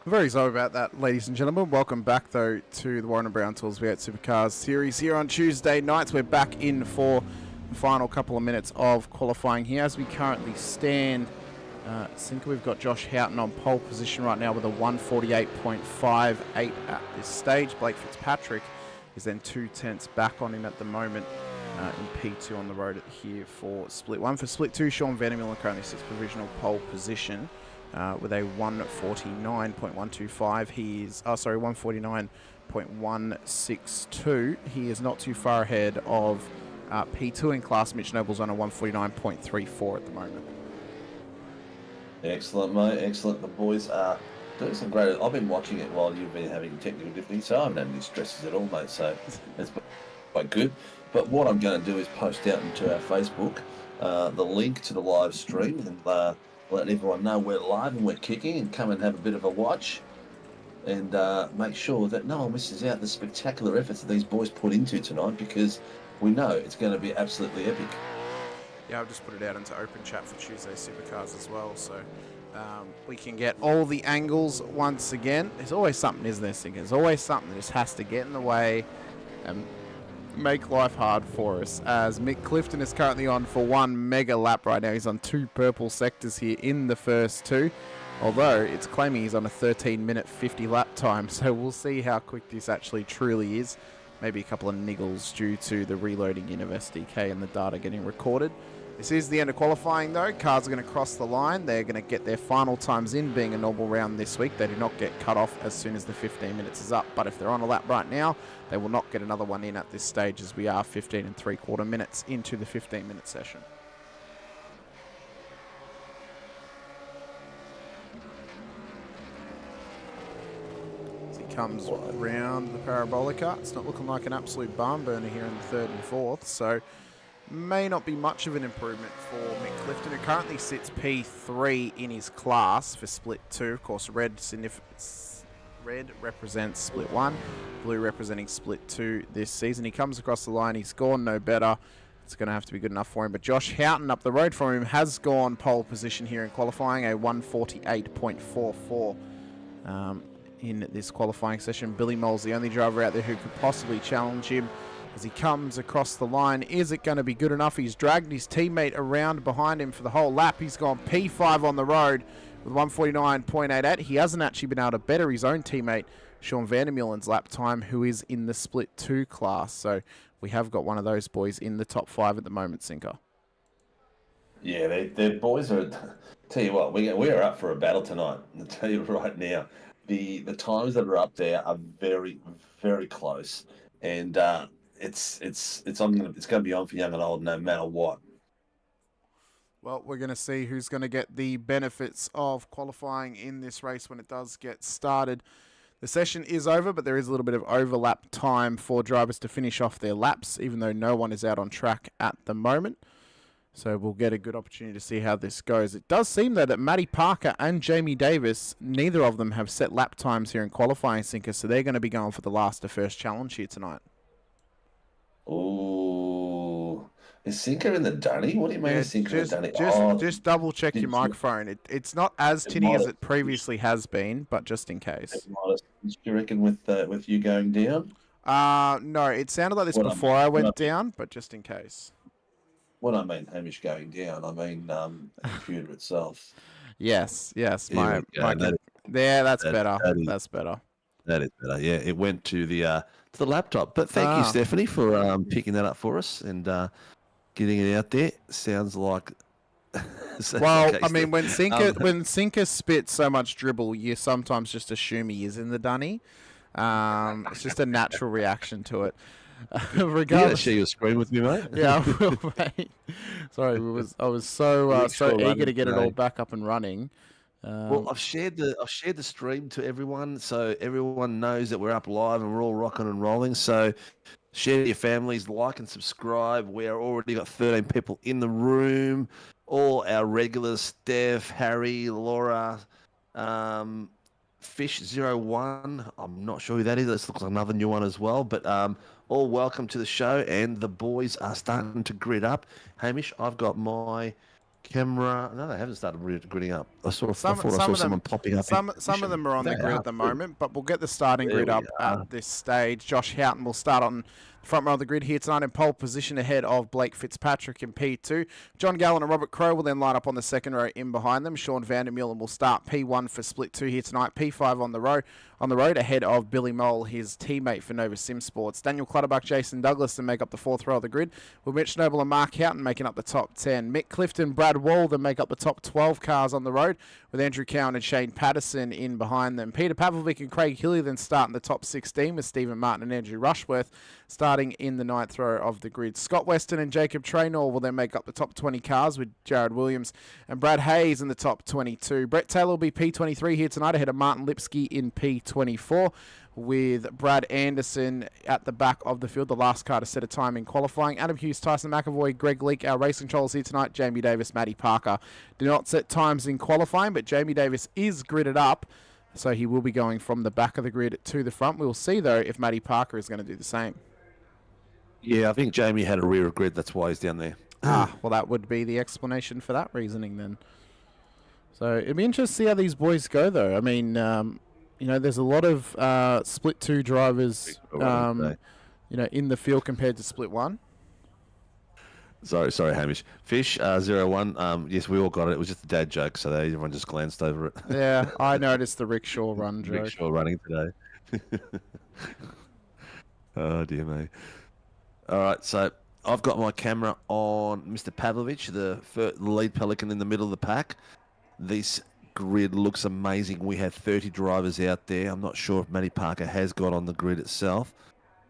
Very sorry about that, ladies and gentlemen. Welcome back, though, to the Warren and Brown Tools V8 Supercars series here on Tuesday nights. We're back in for the final couple of minutes of qualifying here. As we currently stand, we've got Josh Houghton on pole position right now with a 148.58 at this stage. Blake Fitzpatrick is then 2/10 back on him at the moment in P2 on the road here for Split 1. For Split 2, Sean Vandermeulen currently sits provisional pole position. With a 149.125. He is, 149.162. He is not too far ahead of P2 in class. Mitch Noble's on a 149.34 at the moment. Excellent, mate. Excellent. The boys are doing some great. I've been watching it while you've been having technical difficulties, so I haven't had any stresses at all, mate. So it's quite good. But what I'm going to do is post out into our Facebook the link to the live stream and let everyone know we're live and we're kicking, and come and have a bit of a watch and make sure that no one misses out the spectacular efforts that these boys put into tonight, because we know it's going to be absolutely epic. Yeah, I've just put it out into open chat for Tuesday Supercars as well, so we can get all the angles once again. There's always something, isn't there, Singer? There's always something that just has to get in the way and make life hard for us, as Mick Clifton is currently on for one mega lap right now. He's on 2 purple sectors here in the first 2, although it's claiming he's on a 13-minute 50 lap time, so we'll see how quick this actually truly is. Maybe a couple of niggles due to the reloading in of SDK and the data getting recorded. This is the end of qualifying, though. Cars are going to cross the line. They're going to get their final times in, being a normal round this week. They do not get cut off as soon as the 15 minutes is up. But if they're on a lap right now, they will not get another one in at this stage, as we are 15 3/4 minutes into the 15-minute session. As he comes round the Parabolica, it's not looking like an absolute barn burner here in the 3rd and 4th. So may not be much of an improvement for Mick Clifton, who currently sits P3 in his class for Split 2. Of course, red represents Split 1, blue representing Split 2 this season. He comes across the line, he's gone no better. It's going to have to be good enough for him. But Josh Houghton up the road from him has gone pole position here in qualifying, a 148.44 in this qualifying session. Billy Mole's the only driver out there who could possibly challenge him as he comes across the line. Is it going to be good enough? He's dragged his teammate around behind him for the whole lap. He's gone P5 on the road with 149.88. He hasn't actually been able to better his own teammate, Sean Vandermeulen's lap time, who is in the Split 2 class. So we have got one of those boys in the top 5 at the moment, Sinker. Yeah, the boys are. Tell you what, we are up for a battle tonight. I'll tell you right now, the times that are up there are very, very close, and it's going to be on for young and old no matter what. Well, we're going to see who's going to get the benefits of qualifying in this race when it does get started. The session is over, but there is a little bit of overlap time for drivers to finish off their laps, even though no one is out on track at the moment. So we'll get a good opportunity to see how this goes. It does seem, though, that Matty Parker and Jamie Davis, neither of them have set lap times here in qualifying, Sinker, so they're going to be going for the last to first challenge here tonight. Oh, is Sinker in the dunny? What do you mean is Sinker in the dunny? Just double check your microphone. It's not as tinny as it previously has been, but just in case. Do you reckon with you going down? No, it sounded like this before I went down, but just in case. When I mean Hamish going down, I mean the computer itself. Yes. That's better. That's better. That is better. Yeah, it went to the laptop. But thank you, Stephanie, for picking that up for us and getting it out there. Sounds like. Well, I mean, when Sinker spits so much dribble, you sometimes just assume he is in the dunny. It's just a natural reaction to it. Regardless, you share your screen with me, mate. Yeah, I will, mate. Sorry, I was so eager to get it all back up and running. Well, I've shared the stream to everyone, so everyone knows that we're up live and we're all rocking and rolling. So share to your families, like and subscribe. We're already got 13 people in the room. All our regulars: Steph, Harry, Laura, Fish01. I'm not sure who that is. This looks like another new one as well. But all welcome to the show, and the boys are starting to grid up. Hamish, I've got my camera. No, they haven't started gridding up. I thought I Some saw of someone them, popping up. some of them are on the grid at the moment, but we'll get the starting There grid we up are. at this stage. Josh Houghton will start on the front row of the grid here tonight in pole position ahead of Blake Fitzpatrick in P2. John Gallen and Robert Crow will then line up on the second row in behind them. Sean Vandermeulen will start P1 for split 2 here tonight. P5 on the road ahead of Billy Mole, his teammate for Nova Sim Sports. Daniel Clutterbuck, Jason Douglas to make up the fourth row of the grid, with Mitch Noble and Mark Houghton making up the top 10. Mick Clifton, Brad Wall then make up the top 12 cars on the road, with Andrew Cowan and Shane Patterson in behind them. Peter Pavlovic and Craig Hilly then start in the top 16, with Stephen Martin and Andrew Rushworth starting in the ninth row of the grid. Scott Weston and Jacob Traynor will then make up the top 20 cars, with Jared Williams and Brad Hayes in the top 22. Brett Taylor will be P23 here tonight ahead of Martin Lipsky in P24, with Brad Anderson at the back of the field, the last car to set a time in qualifying. Adam Hughes, Tyson McAvoy, Greg Leake, our race controllers here tonight. Jamie Davis, Matty Parker do not set times in qualifying, but Jamie Davis is gridded up, so he will be going from the back of the grid to the front. We'll see, though, if Matty Parker is going to do the same. Yeah, I think Jamie had a rear grid. That's why he's down there. Well, that would be the explanation for that reasoning then. So it'd be interesting to see how these boys go, though. I mean, there's a lot of split 2 drivers, in the field compared to split 1. Sorry, Hamish. Fish 01. Yes, we all got it. It was just a dad joke, so everyone just glanced over it. Yeah, I noticed the rickshaw run joke. Rickshaw running today. Oh dear me. All right, so I've got my camera on Mr. Pavlovich, the lead Pelican in the middle of the pack. This grid looks amazing. We have 30 drivers out there. I'm not sure if Matty Parker has got on the grid itself.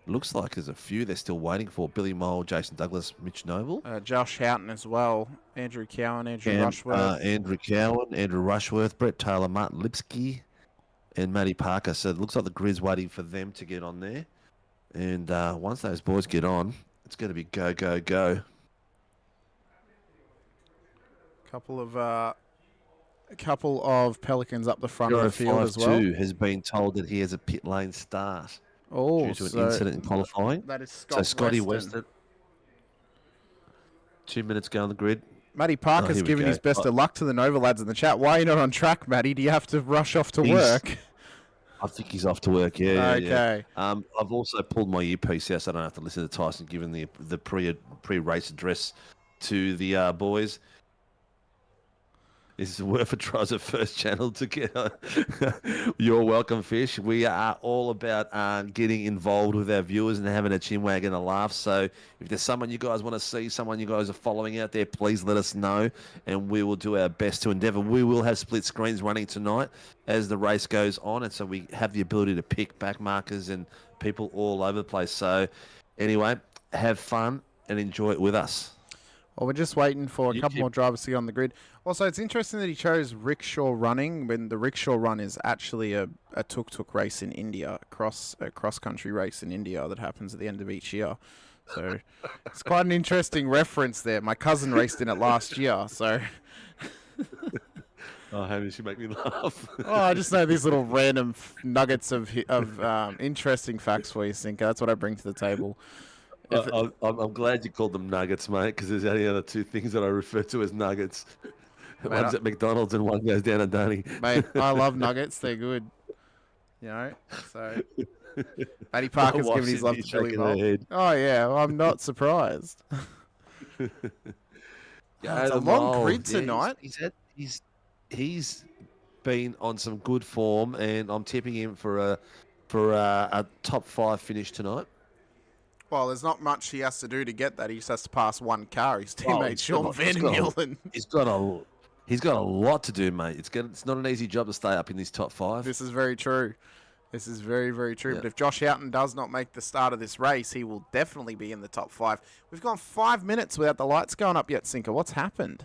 Looks like there's a few they're still waiting for. Billy Mole, Jason Douglas, Mitch Noble. Josh Houghton as well. Andrew Cowan, Rushworth. Andrew Cowan, Andrew Rushworth, Brett Taylor, Martin Lipsky, and Matty Parker. So it looks like the grid's waiting for them to get on there. And once those boys get on, it's going to be go, go, go. A couple of Pelicans up the front of the field as well. 052 has been told that he has a pit lane start due to an incident in qualifying. That is Scotty Weston. Weston. 2 minutes go on the grid. Matty Parker's given his best of luck to the Nova lads in the chat. Why are you not on track, Matty? Do you have to rush off to work? I think he's off to work, yeah. Okay. Yeah. I've also pulled my earpiece out so I don't have to listen to Tyson giving the pre-race address to the boys. This is worth a try as a first channel to get on. You're welcome, Fish. We are all about getting involved with our viewers and having a chinwag and a laugh. So if there's someone you guys want to see, someone you guys are following out there, please let us know and we will do our best to endeavour. We will have split screens running tonight as the race goes on, and so we have the ability to pick back markers and people all over the place. So anyway, have fun and enjoy it with us. Well, we're just waiting for a couple more drivers to get on the grid. Also, it's interesting that he chose rickshaw running when the rickshaw run is actually a tuk-tuk race in India, a cross-country race in India that happens at the end of each year. So it's quite an interesting reference there. My cousin raced in it last year, so... Oh, Hamish, you make me laugh. I just know these little random nuggets of interesting facts for you, Sinker. That's what I bring to the table. I'm glad you called them nuggets, mate, because there's only other two things that I refer to as nuggets. One's at McDonald's and one goes down at Dunny. Mate, I love nuggets. They're good. So Matty Parker's giving his love to Billy Mole. Oh, yeah, well, I'm not surprised. It's a long grid tonight. He's been on some good form, and I'm tipping him for a top 5 finish tonight. Well, there's not much he has to do to get that. He just has to pass one car. His teammate Sean Vandermeulen. He's got a lot to do, mate. It's not an easy job to stay up in this top 5. This is very true. This is very, very true. Yeah. But if Josh Houghton does not make the start of this race, he will definitely be in the top 5. We've gone 5 minutes without the lights going up yet, Sinker. What's happened?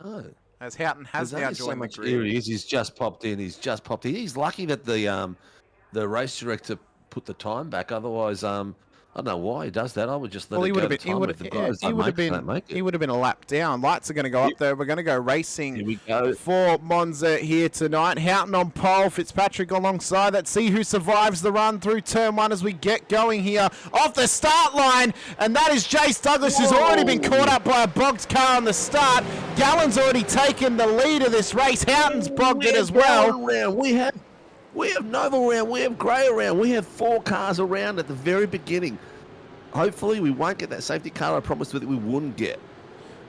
No. As Houghton has now joined the grid. Here he is. He's just popped in. He's lucky that the race director put the time back. Otherwise, I don't know why he does that. I would just let Well, it he go would have the been. He time would. if the Yeah, guys don't make it. he would have been a lap down. Lights are going to go up there. We're going to go racing. Here we go. For Monza here tonight. Houghton on pole, Fitzpatrick alongside that. See who survives the run through turn 1 as we get going here off the start line. And that is Jace Douglas, who's already been caught up by a bogged car on the start. Gallen's already taken the lead of this race. Houghton's bogged it as well. We have Nova around, we have Gray around, we have 4 cars around at the very beginning. Hopefully we won't get that safety car I promised that we wouldn't get.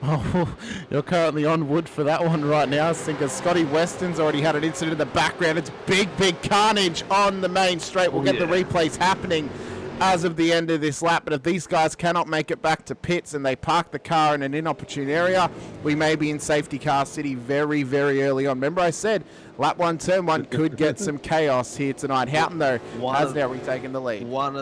Oh, you're currently on wood for that one right now. I think Scotty Weston's already had an incident in the background. It's big carnage on the main straight. We'll get the replays happening as of the end of this lap. But if these guys cannot make it back to pits and they park the car in an inopportune area, we may be in safety car city very early on. Remember I said lap 1, turn 1 could get some chaos here tonight. Houghton, though, has now retaken the lead. One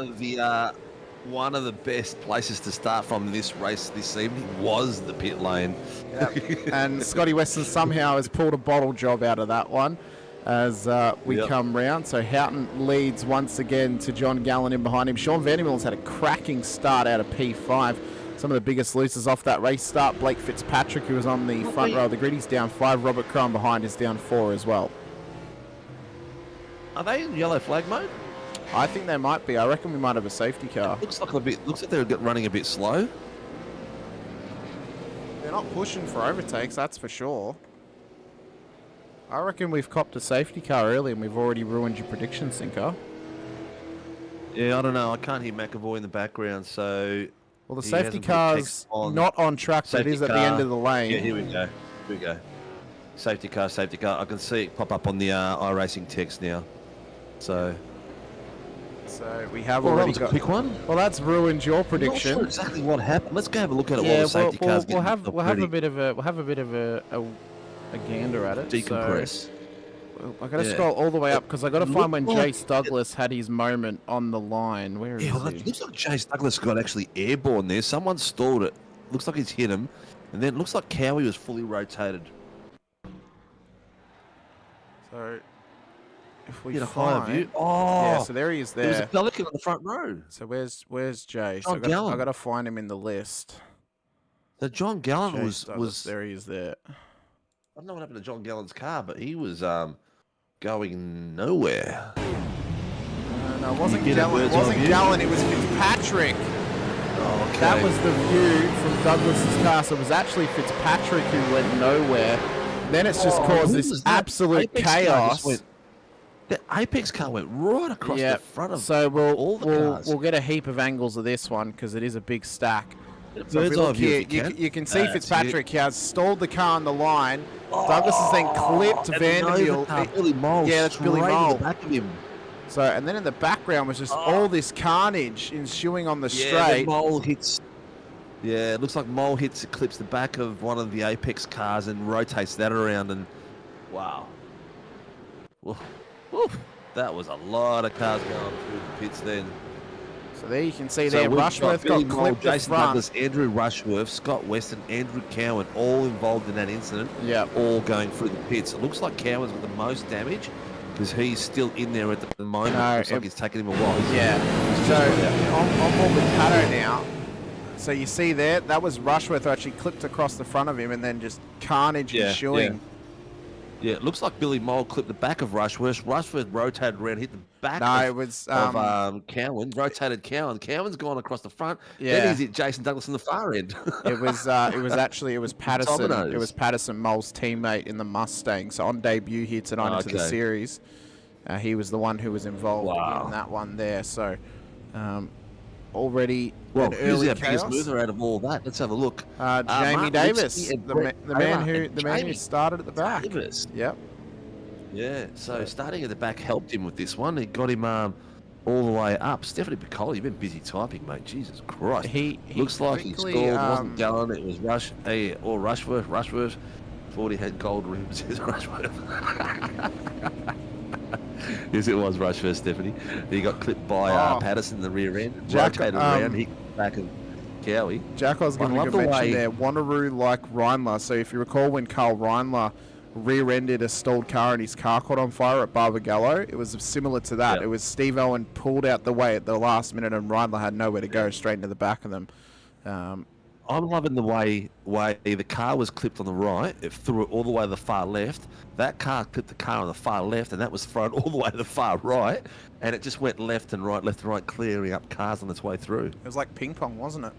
of the best places to start from this race this evening was the pit lane. Yep. And Scotty Weston somehow has pulled a bottle job out of that one as we come round. So Houghton leads once again to John Gallen in behind him. Sean Vandermillen's had a cracking start out of P5. Some of the biggest losers off that race start. Blake Fitzpatrick, who was on the front row of the grid, he's down 5. Robert Crone behind is down 4 as well. Are they in yellow flag mode? I think they might be. I reckon we might have a safety car. Looks like they're running a bit slow. They're not pushing for overtakes, that's for sure. I reckon we've copped a safety car early and we've already ruined your prediction, Sinker. Yeah, I don't know. I can't hear McAvoy in the background, so... Well, the safety car's not on track, but it is at the end of the lane. Yeah, here we go. Safety car. I can see it pop up on the iRacing text now. So we have already got a quick one. Well, that's ruined your prediction. I'm not sure exactly what happened. Let's go have a look at it while the safety car's we'll have a bit of a gander at it. Decompress. So I got to scroll all the way up because I got to find when Jace Douglas had his moment on the line. Where is he? It looks like Jace Douglas got actually airborne there. Someone stalled it. Looks like he's hit him, and then it looks like Cowie was fully rotated. So if we get a higher view, yeah, so there he is. There. There's a Pelican on the front row. So where's Jace? John Gallen. I got to find him in the list. So John Gallen was there. He is there. I don't know what happened to John Gallen's car, but he was going nowhere. No, it wasn't Gallen. It wasn't Gallen. It was Fitzpatrick. Oh, okay. That was the view from Douglas's car. So it was actually Fitzpatrick who went nowhere. Then it's just caused this absolute chaos. The Apex car went right across the front of all the cars. We'll get a heap of angles of this one because it is a big stack. So Bird's eye view here, you can see Fitzpatrick has stalled the car on the line. Douglas has then clipped Vanderbilt. Billy Mole. Yeah, that's Billy Mole. The back of him. So, and then in the background was just all this carnage ensuing on the straight. Mole hits. Yeah, it looks like Mole clips the back of one of the Apex cars and rotates that around. And wow, that was a lot of cars going through the pits then. So there you can see there, Rushworth got clipped the Jason front. Douglas, Andrew Rushworth, Scott Weston, Andrew Cowan, all involved in that incident. Yeah, all going through the pits. It looks like Cowan's with the most damage because he's still in there at the moment. No, looks like it's taken him a while. Yeah. So on board with Pato now. So you see there, that was Rushworth who actually clipped across the front of him and then just carnage ensuing. Yeah, it looks like Billy Mole clipped the back of Rushworth. Rushworth rotated around, hit the back of Cowan, rotated Cowan. Cowan's gone across the front. Yeah. Then he's hit Jason Douglas on the far end. It was Patterson. Dominoes. It was Patterson, Mole's teammate in the Mustang. So on debut here tonight into the series, he was the one who was involved in that one there. So already who's our biggest mover out of all that? Let's have a look. Jamie Davis, the man who started at the back. Davis. Yep. Yeah. So starting at the back helped him with this one. He got him all the way up. Stephanie Piccoli, you've been busy typing, mate. Jesus Christ. He looks like he scored. Wasn't Gallen. It was Rushworth. Rushworth. 40 had gold rims. Rushworth. Yes, it was Rushworth, Stephanie. He got clipped by Patterson in the rear end. Rotated around, he back and Cowie. Jack, I was going to mention there, Wanneroo like Reindler. So if you recall when Carl Reindler rear-ended a stalled car and his car caught on fire at Barbagallo. It was similar to that. Yeah. It was Steve Owen pulled out the way at the last minute and Reindler had nowhere to go, straight into the back of them. I'm loving the way the car was clipped on the right. It threw it all the way to the far left. That car clipped the car on the far left, and that was thrown all the way to the far right. And it just went left and right, clearing up cars on its way through. It was like ping pong, wasn't it?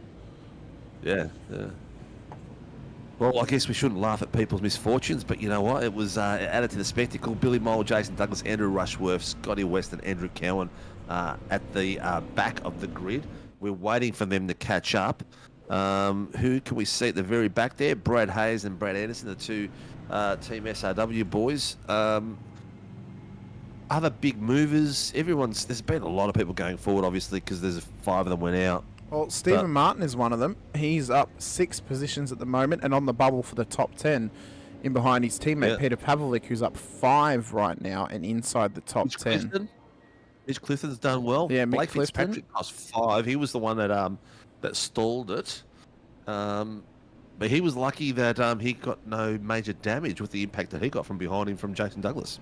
Yeah, yeah. Well, I guess we shouldn't laugh at people's misfortunes, but you know what? It was added to the spectacle. Billy Mole, Jason Douglas, Andrew Rushworth, Scotty West, and Andrew Cowan at the back of the grid. We're waiting for them to catch up. Who can we see at the very back there? Brad Hayes and Brad Anderson, the two Team SRW boys. Other big movers. There's been a lot of people going forward, obviously, because there's 5 of them went out. Well, Stephen Martin is one of them. He's up 6 positions at the moment and on the bubble for the top 10 in behind his teammate Peter Pavlovic, who's up 5 right now and inside the top 10. Mitch Clifton's done well. Yeah, Blake Clifton. Fitzpatrick cost 5. He was the one that stalled it. But he was lucky that he got no major damage with the impact that he got from behind him from Jason Douglas.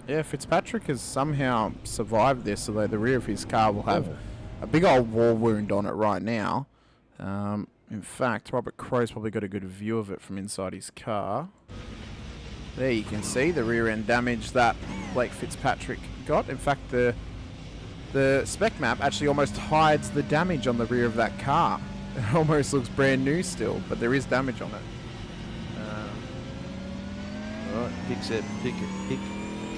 Yeah, Fitzpatrick has somehow survived this, although the rear of his car will have a big old war wound on it right now. In fact, Robert Crow's probably got a good view of it from inside his car. There you can see the rear end damage that Blake Fitzpatrick got. In fact, the spec map actually almost hides the damage on the rear of that car. It almost looks brand new still, but there is damage on it. Alright,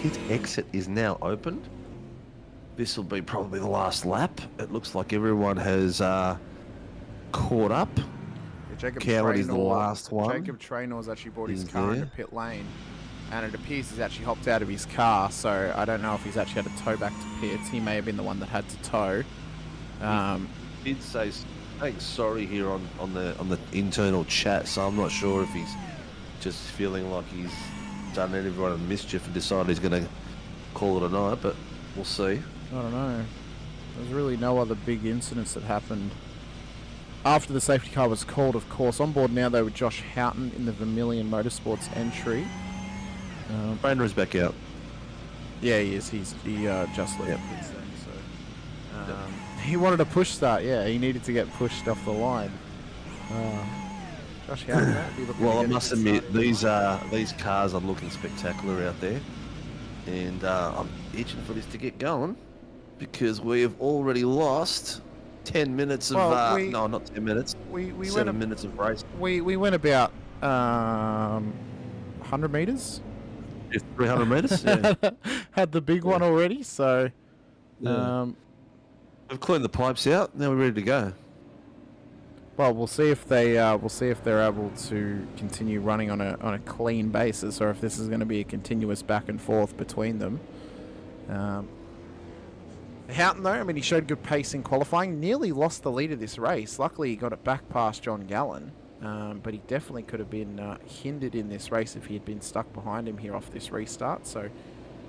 his exit is now opened. This will be probably the last lap. It looks like everyone has caught up. Yeah, Coward is the last one. Jacob Traynor's actually brought his car into pit lane, and it appears he's actually hopped out of his car, so I don't know if he's actually had to tow back to pits. He may have been the one that had to tow. He did say sorry here on the internal chat, so I'm not sure if he's just feeling like he's done everyone a mischief and decided he's going to call it a night, but we'll see. I don't know. There's really no other big incidents that happened after the safety car was called, of course. On board now, though, with Josh Houghton in the Vermilion Motorsports entry. Brander is back out. Yeah, he is. He just left pits then, so... He wanted a push start, yeah. He needed to get pushed off the line. Josh Houghton, well, I must admit, these cars are looking spectacular out there. And I'm itching for this to get going because we have already lost 10 minutes of... no, not 10 minutes. We 7 minutes of race. We went about 100 metres. 300 metres, yeah. Had the big one already, so... We've cleaned the pipes out. Now we're ready to go. Well, we'll see if they're able to continue running on a clean basis, or if this is going to be a continuous back and forth between them. Houghton, though, I mean, he showed good pace in qualifying. Nearly lost the lead of this race. Luckily, he got it back past John Gallen, but he definitely could have been hindered in this race if he had been stuck behind him here off this restart. So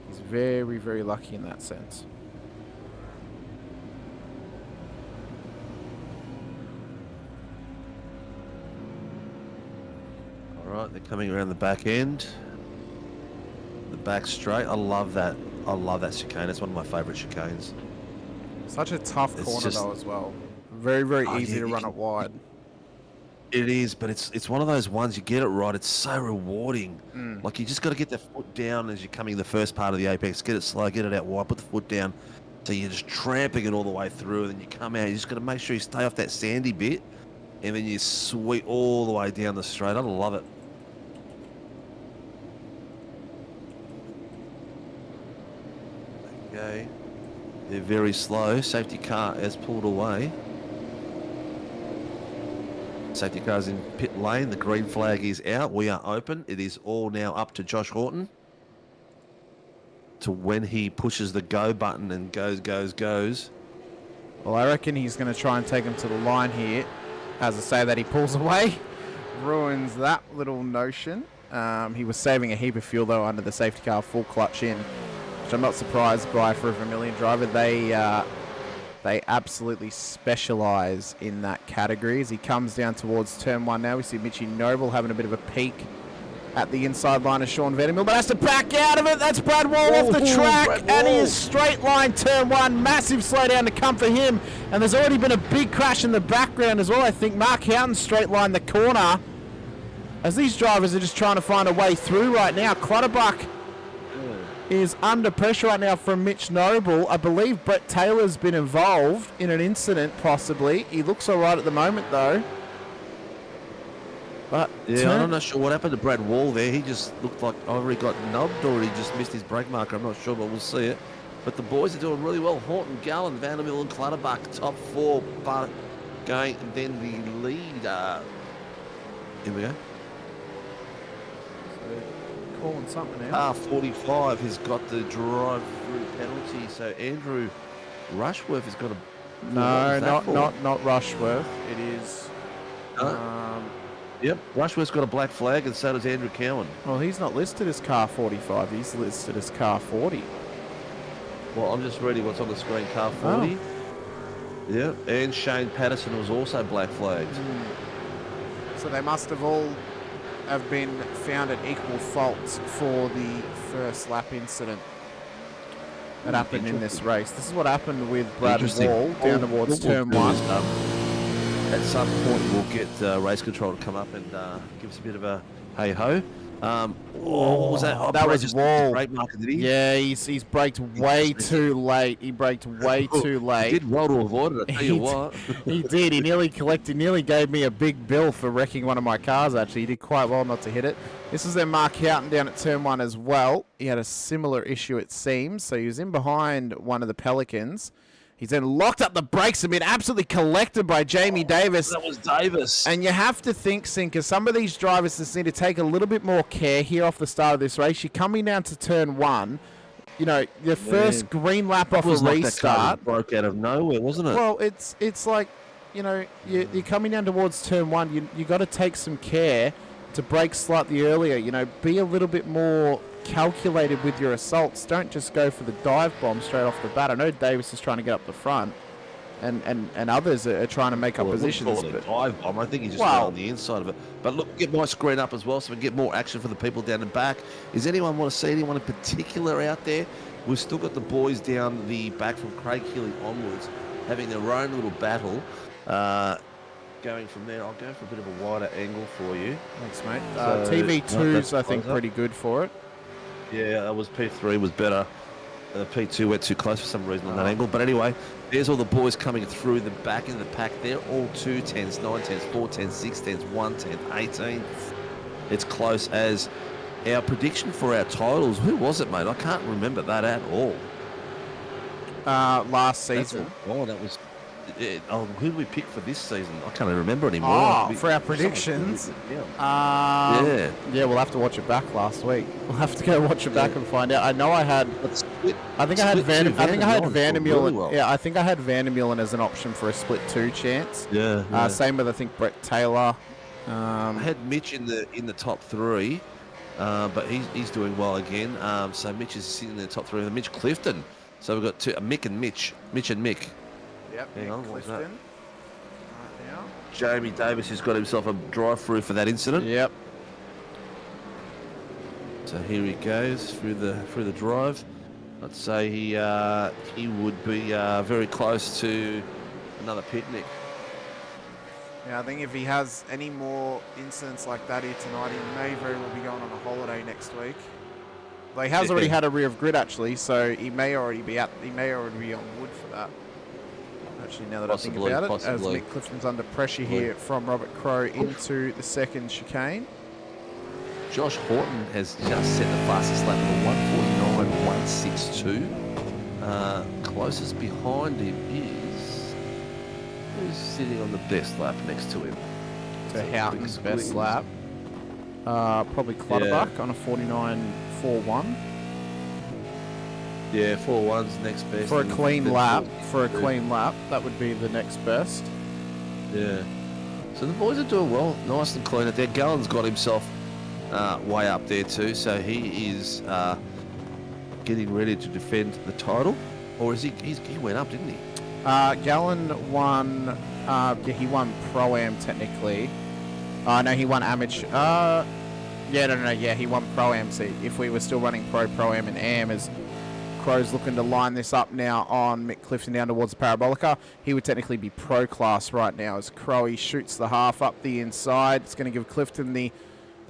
he's very, very lucky in that sense. Right, they're coming around the back end. The back straight. I love that. I love that chicane. It's one of my favourite chicanes. Such a tough corner though as well. Very, very easy to run it wide. It is, but it's one of those ones you get it right. It's so rewarding. Like you just got to get the foot down as you're coming the first part of the apex. Get it slow, get it out wide, put the foot down. So you're just tramping it all the way through, and then you come out. You just got to make sure you stay off that sandy bit, and then you sweep all the way down the straight. I love it. Okay, they're very slow. Safety car has pulled away. Safety car's in pit lane. The green flag is out. We are open. It is all now up to Josh Horton to when he pushes the go button and goes. Well, I reckon he's going to try and take him to the line here. As I say that, he pulls away. Ruins that little notion. He was saving a heap of fuel, though, under the safety car, full clutch in. Which I'm not surprised by for a Vermilion driver. They absolutely specialise in that category. As he comes down towards turn 1 now, we see Mitchy Noble having a bit of a peek at the inside line of Sean Vandermill, but has to back out of it. That's Brad Wall off the track, and he is straight line turn one. Massive slowdown to come for him, and there's already been a big crash in the background as well. I think Mark Houghton straight line the corner, as these drivers are just trying to find a way through right now. Clutterbuck is under pressure right now from Mitch Noble. I believe Brett Taylor's been involved in an incident, possibly. He looks all right at the moment, though. But yeah, I'm not sure what happened to Brad Wall there. He just looked like either he got nubbed or he just missed his brake marker. I'm not sure, but we'll see it. But the boys are doing really well. Horton, Gallen, Vandermill and Clutterbuck, top four, but going, and then the lead. Here we go. Calling something out. R45 has got the drive-through penalty, so Andrew Rushworth has got a... No, not Rushworth. It is... Yep, Rushworth's got a black flag, and so does Andrew Cowan. Well, he's not listed as car 45. He's listed as car 40. Well, I'm just reading what's on the screen. Car 40. Oh. Yeah, and Shane Patterson was also black flagged. So they must have all have been found at equal faults for the first lap incident that happened in this race. This is what happened with Brad Wall down towards turn one. At some point, we'll get race control to come up and give us a bit of a hey-ho. What was that? That was Wall. Brake marker, did he? Yeah, he's braked way too late. He braked way too late. He did well to avoid it, I tell you what. He did. He nearly gave me a big bill for wrecking one of my cars, actually. He did quite well not to hit it. This is their Mark Houghton down at turn one as well. He had a similar issue, it seems. So he was in behind one of the Pelicans. He's then locked up the brakes and been absolutely collected by Jamie Davis. That was Davis. And you have to think, Sinker, some of these drivers just need to take a little bit more care here off the start of this race. You're coming down to turn one. You know, your first green lap off a restart. That broke out of nowhere, wasn't it? Well, it's like, you know, you're coming down towards turn one. You got to take some care to brake slightly earlier. You know, be a little bit more calculated with your assaults. Don't just go for the dive bomb straight off the bat. I know Davis is trying to get up the front, and others are trying to make up positions. But dive bomb. I think he just went on the inside of it. But look, get my screen up as well, so we can get more action for the people down the back. Does anyone want to see anyone in particular out there? We've still got the boys down the back from Craig Healy onwards, having their own little battle. Going from there, I'll go for a bit of a wider angle for you. Thanks, mate. TV2's, I think, pretty good for it. Yeah, that was P3 was better. P2 went too close for some reason on that angle. But anyway, there's all the boys coming through the back in the pack. They're all 210s, 910s, 410s, 610s, 110, 18. It's close as our prediction for our titles. Who was it, mate? I can't remember that at all. Last season. That was... who did we pick for this season? I can't even remember anymore. For our predictions? Yeah, we'll have to watch it back last week. We'll have to go watch it back and find out. I know I had... I think I had Vandermeulen. Yeah, I think I had Vandermeulen as an option for a split 2 chance. Yeah. Same with, I think, Brett Taylor. I had Mitch in the top 3, but he's doing well again. So Mitch is sitting in the top 3. And Mitch Clifton. So we've got two, Mick and Mitch. Mitch and Mick. Yep, hang on, what's that? Right now. Jamie Davis has got himself a drive-through for that incident. Yep. So here he goes through the drive. I'd say he would be very close to another picnic. Yeah, I think if he has any more incidents like that here tonight, he may very well be going on a holiday next week. Well, he has already had a rear of grid actually, so he may already be on wood for that. Actually, now that I think about it, as Mick Clifton's under pressure here from Robert Crow into the second chicane. Josh Horton has just set the fastest lap of 149.162. Closest behind him is... Who's sitting on the best lap next to him? So Houghton's best lap. Probably Clutterbuck on a 49.41. Yeah, 4.1's next best. For a clean lap, that would be the next best. Yeah. So the boys are doing well, nice and clean. There, Gallen's got himself way up there too, so he is getting ready to defend the title. Or is he went up, didn't he? Gallen won. He won Pro-Am technically. No, he won amateur. Yeah, he won Pro-Am. So if we were still running Pro-Am and Am, as Crow's looking to line this up now on Mick Clifton down towards the Parabolica, he would technically be Pro class right now as Crowy shoots the half up the inside. It's going to give Clifton the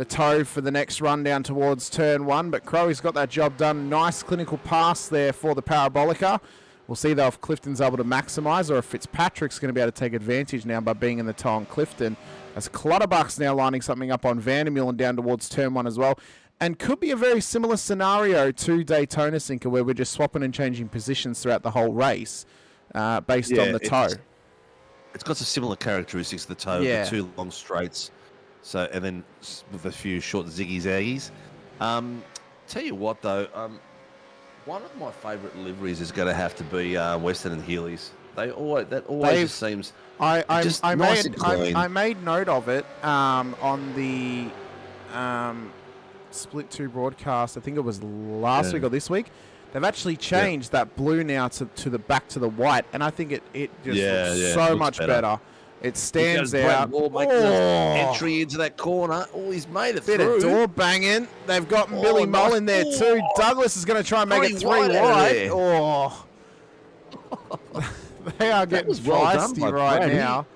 toe for the next run down towards turn 1, but Crowy's got that job done. Nice clinical pass there for the Parabolica. We'll see though if Clifton's able to maximise or if Fitzpatrick's going to be able to take advantage now by being in the toe on Clifton. As Clutterbuck's now lining something up on Vandermeulen and down towards turn 1 as well. And could be a very similar scenario to Daytona Sinker where we're just swapping and changing positions throughout the whole race based on the toe. It's got some similar characteristics, the toe, the 2 long straights. So, and then with a few short ziggy-zaggies. Tell you what though, one of my favourite liveries is going to have to be Western and Healy's. That always just seems I made note of it on the Split 2 broadcast. I think it was last week or this week. They've actually changed that blue now to the back to the white, and I think it just looks so much better. It stands out. Entry into that corner. Oh, he's made it through. Bit of door banging. They've got Billy Mull in there too. Douglas is going to try and make it 3 wide. Oh. They are getting feisty right now.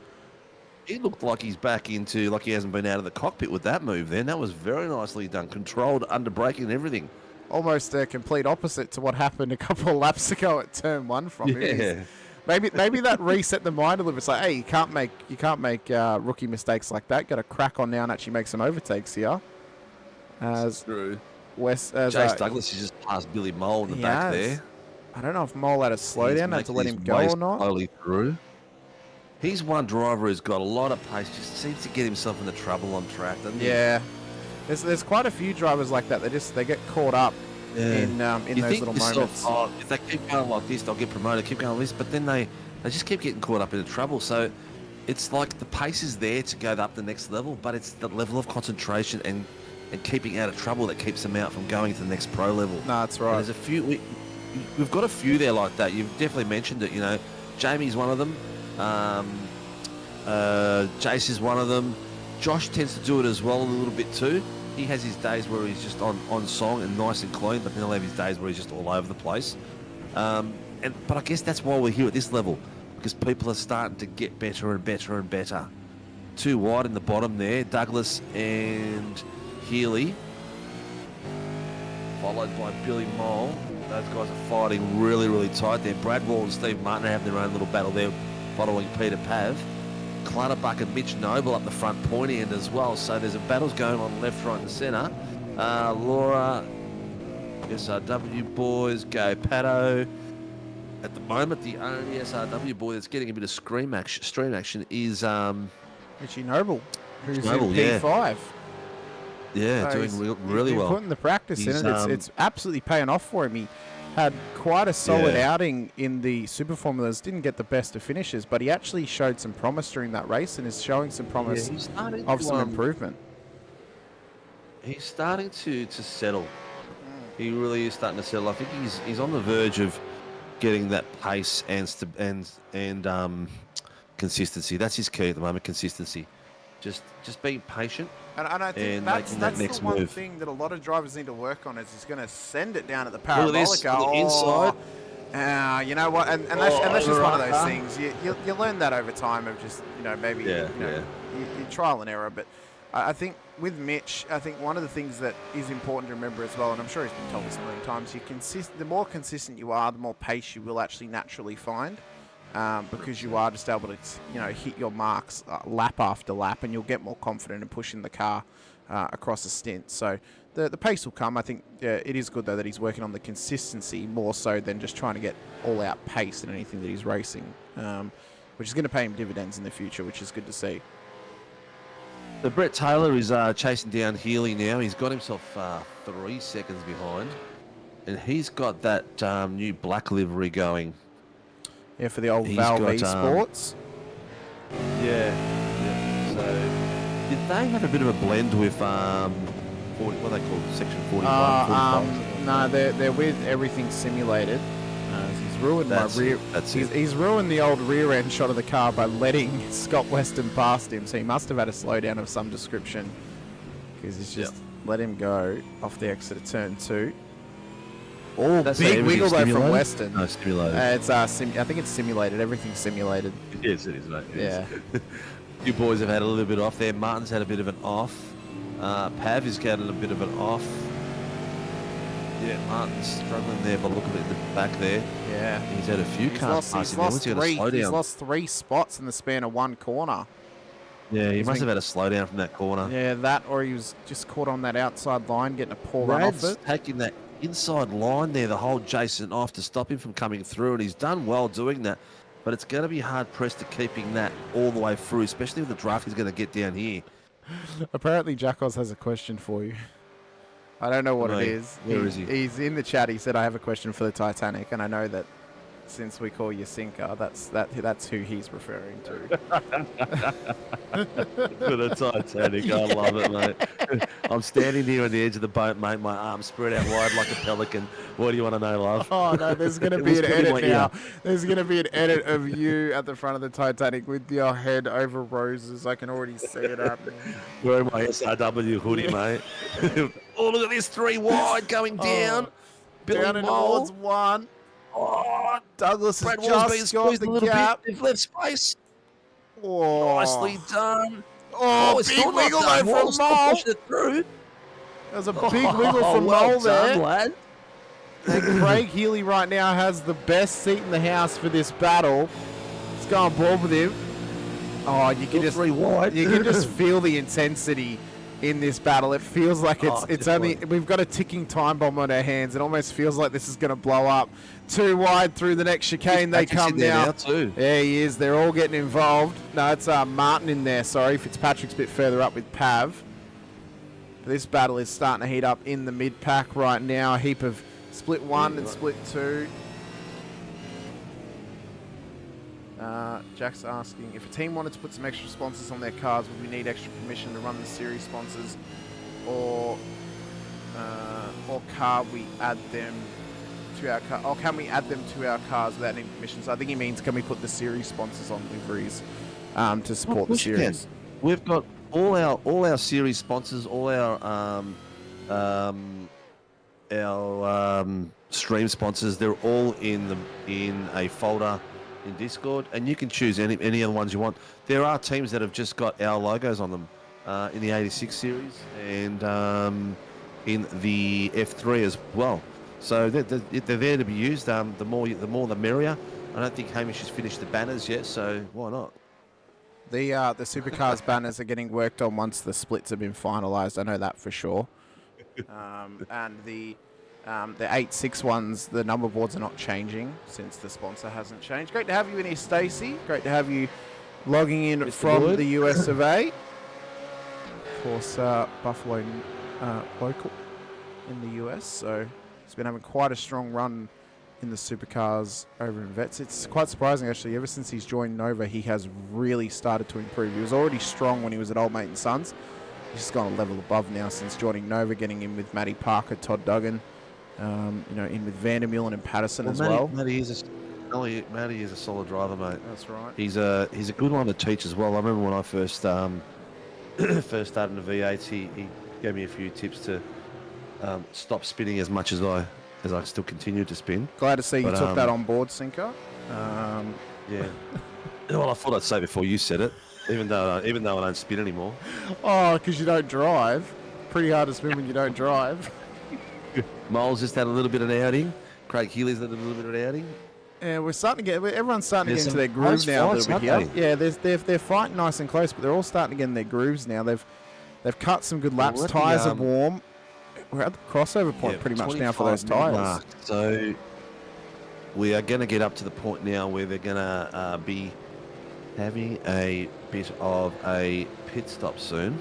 He looked like he's back into, like he hasn't been out of the cockpit with that move then. That was very nicely done. Controlled, under braking and everything. Almost a complete opposite to what happened a couple of laps ago at turn 1 from him. Maybe that reset the mind a little bit. It's like, hey, you can't make rookie mistakes like that. Got to crack on now and actually make some overtakes here. That's true. Chase Douglas is just past Billy Mole in the back there. I don't know if Mole had a slowdown, had to let him go or not. Slowly through. He's one driver who's got a lot of pace. Just seems to get himself into trouble on track, doesn't he? Yeah. There's quite a few drivers like that. They get caught up in those little moments. If they keep going like this, they'll get promoted. Keep going like this, but then they just keep getting caught up in trouble. So it's like the pace is there to go up the next level, but it's the level of concentration and keeping out of trouble that keeps them out from going to the next pro level. No, that's right. And there's a few. We've got a few there like that. You've definitely mentioned it. You know, Jamie's one of them. Jace is one of them. Josh tends to do it as well a little bit too. He has his days where he's just on song and nice and clean, but then he'll have his days where he's just all over the place. But I guess that's why we're here at this level, because people are starting to get better and better and better. 2 wide in the bottom there, Douglas and Healy, followed by Billy Mole. Those guys are fighting really, really tight there. Brad Wall and Steve Martin are having their own little battle there, following Peter Pav. Clutterbuck and Mitch Noble up the front pointy end as well. So there's a battles going on left, right and centre. Laura, SRW boys, go Pato. At the moment, the only SRW boy that's getting a bit of stream action is Richie Noble, who's Noble, in P5. Yeah, so doing really well. Putting the practice in it. It's absolutely paying off for him. He had quite a solid outing in the Super Formulas. Didn't get the best of finishes, but he actually showed some promise during that race and is showing some promise of some improvement. He's starting to settle. He really is starting to settle. I think he's on the verge of getting that pace and consistency. That's his key at the moment. Consistency. Just being patient. And I think that's the one thing that a lot of drivers need to work on is he's going to send it down at the Parabolica. Inside. You know what? And that's just one of those things. You learn that over time of just, maybe you trial and error. But I think with Mitch, I think one of the things that is important to remember as well, and I'm sure he's been told this a million times, the more consistent you are, the more pace you will actually naturally find. Because you are just able to, hit your marks lap after lap, and you'll get more confident in pushing the car across a stint. So the pace will come. I think it is good, though, that he's working on the consistency more so than just trying to get all-out pace in anything that he's racing, which is going to pay him dividends in the future, which is good to see. So Brett Taylor is chasing down Healy now. He's got himself 3 seconds behind, and he's got that new black livery going. Yeah, for the old Valve Esports. Yeah. So, did they have a bit of a blend with what are they called? Section 41? No, they're with everything simulated. He's ruined my rear. He's ruined the old rear end shot of the car by letting Scott Weston past him. So he must have had a slowdown of some description, because he's just let him go off the exit of turn 2. Oh, That's big not wiggle though everything from stimulated? Weston. No, stimulated. It's I think it's simulated. Everything's simulated. Yes, it is, mate. It Yeah. is. You boys have had a little bit off there. Martin's had a bit of an off. Pav has got a bit of an off. Yeah, Martin's struggling there by looking at the back there. Yeah. He's had a few cars pass him. He's lost 3 spots in the span of 1 corner. Yeah, he He's must been- have had a slowdown from that corner. Yeah, that or he was just caught on that outside line getting a poor run off Brad's it. taking that inside line there, the whole Jason off to stop him from coming through, and he's done well doing that. But it's going to be hard pressed to keeping that all the way through, especially with the draft he's going to get down here. Apparently, Jackos has a question for you. I don't know what it is. Where is he? He's in the chat. He said, "I have a question for the Titanic," and I know that since we call you Sinker, that's who he's referring to. For the Titanic, I love it, mate. I'm standing here on the edge of the boat, mate. My arms spread out wide like a pelican. What do you want to know, love? Oh no, there's going to be an edit now. There's going to be an edit of you at the front of the Titanic with your head over roses. I can already see it happening. Wearing my SRW hoodie, mate. Oh, look at this 3 wide going down. Billy Down in Mole. towards 1. Oh, Douglas Brad has Wall's been just got squeezed a the little gap. bit. They've left space. Oh. Nicely done. Oh, it's big still not wiggle done. though Wall's from still Mole. pushing it through. There's a big wiggle from well Mole done, there. lad. And Craig Healy right now has the best seat in the house for this battle. Let's go on board with him. Oh, you can Still just 3 wide. you can just feel the intensity in this battle. It feels like it's only we've got a ticking time bomb on our hands. It almost feels like this is going to blow up. 2 wide through the next chicane. They Patrick's come in there now. now too. There he is. They're all getting involved. No, it's Martin in there. Sorry, Fitzpatrick's a bit further up with Pav. This battle is starting to heat up in the mid pack right now. A heap of split 1 and split 2. Jack's asking, if a team wanted to put some extra sponsors on their cars, would we need extra permission to run the series sponsors, or can we add them to our car? Or can we add them to our cars without any permission? So I think he means, can we put the series sponsors on liveries to support the series? We've got all our series sponsors, all our stream sponsors. They're all in a folder in Discord, and you can choose any of the ones you want. There are teams that have just got our logos on them in the 86 series and in the F3 as well. So they're there to be used. The more the merrier. I don't think Hamish has finished the banners yet, so why not? The Supercars banners are getting worked on once the splits have been finalised. I know that for sure. And the 8-6 ones, the number boards are not changing since the sponsor hasn't changed. Great to have you in here, Stacey. Great to have you logging in Mr. from Wood. the US of A. Of course, Buffalo local in the US. So he's been having quite a strong run in the Supercars over in Vets. It's quite surprising, actually. Ever since he's joined Nova, he has really started to improve. He was already strong when he was at Old Mate and Sons. He's just gone a level above now since joining Nova, getting in with Matty Parker, Todd Duggan, in with Vandermeulen and Patterson as well. Matty is a solid driver, mate. That's right. He's a good one to teach as well. I remember when I first started in the V8s, he gave me a few tips to stop spinning as much as I still continue to spin. Glad to see you took that on board, Sinker. Yeah. Well, I thought I'd say before you said it, even though I don't spin anymore. Oh, because you don't drive. Pretty hard to spin when you don't drive. Moles just had a little bit of an outing. Craig Healy's had a little bit of an outing. Yeah, everyone's starting to get into their close groove now a fights, little bit aren't here. Yeah, they're fighting nice and close, but they're all starting to get in their grooves now. They've cut some good laps. Let me, Tyres are warm. We're at the crossover point pretty much now for those 25 minute tyres. mark. So we are going to get up to the point now where they're going to be having a bit of a pit stop soon.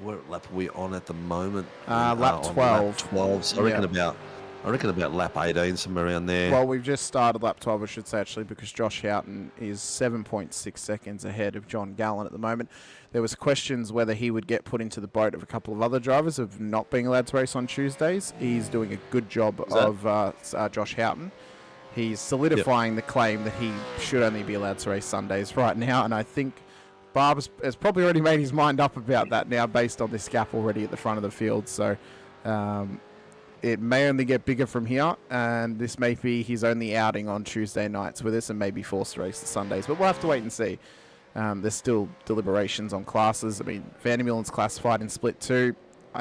What lap are we on at the moment? Lap 12. Lap 12. So I reckon about lap 18, somewhere around there. Well, we've just started lap 12, I should say, actually, because Josh Houghton is 7.6 seconds ahead of John Gallen at the moment. There was questions whether he would get put into the boat of a couple of other drivers of not being allowed to race on Tuesdays. He's doing a good job of Josh Houghton. He's solidifying the claim that he should only be allowed to race Sundays right now, and I think Barb has probably already made his mind up about that now based on this gap already at the front of the field. So it may only get bigger from here, and this may be his only outing on Tuesday nights with us and maybe forced to race the Sundays. But we'll have to wait and see. There's still deliberations on classes. I mean, Vandermeulen's classified in Split 2.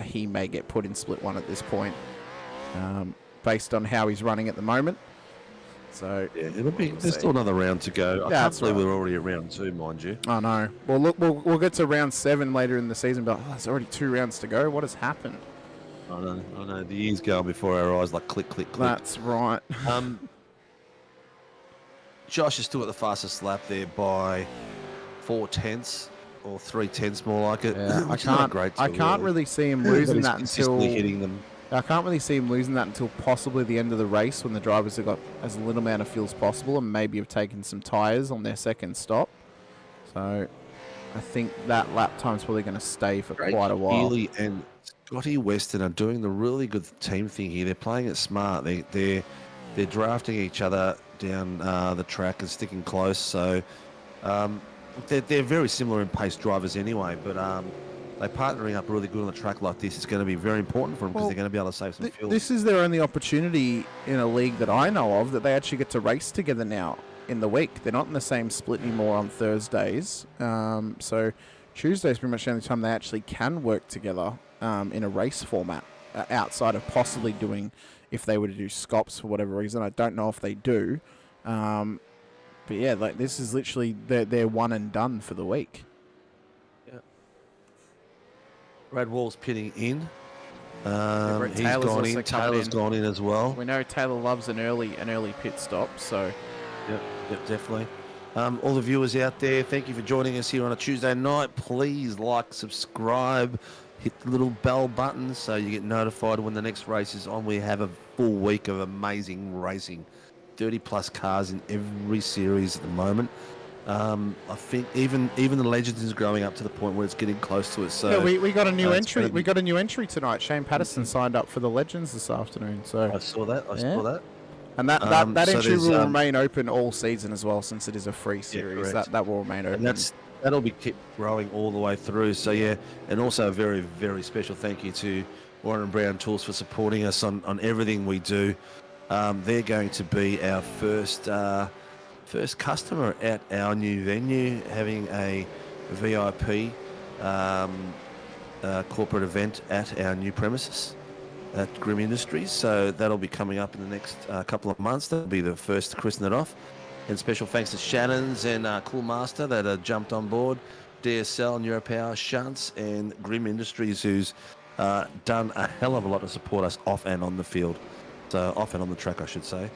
He may get put in Split 1 at this point based on how he's running at the moment. So yeah, there's still another round to go. I can't believe we're already at round 2, mind you. I know. Well, look, we'll get to round 7 later in the season, but there's already 2 rounds to go. What has happened? I know. The years going before our eyes, like click, click, click. That's right. Josh is still at the fastest lap there by 4/10 or 3/10 more like it. Yeah, I can't really see him losing that until hitting them. I can't really see him losing that until possibly the end of the race when the drivers have got as little amount of fuel as possible and maybe have taken some tyres on their second stop. So I think that lap time's probably going to stay for quite a while. Healy and Scotty Weston are doing the really good team thing here. They're playing it smart. They're drafting each other down the track and sticking close. So they're very similar in pace drivers anyway, but they're partnering up really good on the track like this. It's going to be very important for them because they're going to be able to save some fuel. This is their only opportunity in a league that I know of that they actually get to race together now in the week. They're not in the same split anymore on Thursdays. So Tuesday's pretty much the only time they actually can work together in a race format outside of possibly doing, if they were to do scops for whatever reason. I don't know if they do. But yeah, like this is literally their one and done for the week. Brad Wall's pitting in. He's Taylor's gone in. Taylor's gone in as well. We know Taylor loves an early pit stop, so Yep, definitely. All the viewers out there, thank you for joining us here on a Tuesday night. Please like, subscribe, hit the little bell button so you get notified when the next race is on. We have a full week of amazing racing. 30 plus cars in every series at the moment. I think even the Legends is growing up to the point where it's getting close to it. So yeah, we got a new entry. We got a new entry tonight. Shane Patterson signed up for the Legends this afternoon. So I saw that. I saw that. And that entry will remain open all season as well, since it is a free series. Yeah, that will remain open. And that'll be kept growing all the way through. So yeah, and also a very, very special thank you to Warren and Brown Tools for supporting us on everything we do. They're going to be our first customer at our new venue, having a VIP corporate event at our new premises at Grim Industries. So that'll be coming up in the next couple of months. That'll be the first to christen it off. And special thanks to Shannon's and Cool Master that jumped on board, DSL, NeuroPower, Shunts, and Grim Industries, who's done a hell of a lot to support us off and on the field. So off and on the track, I should say.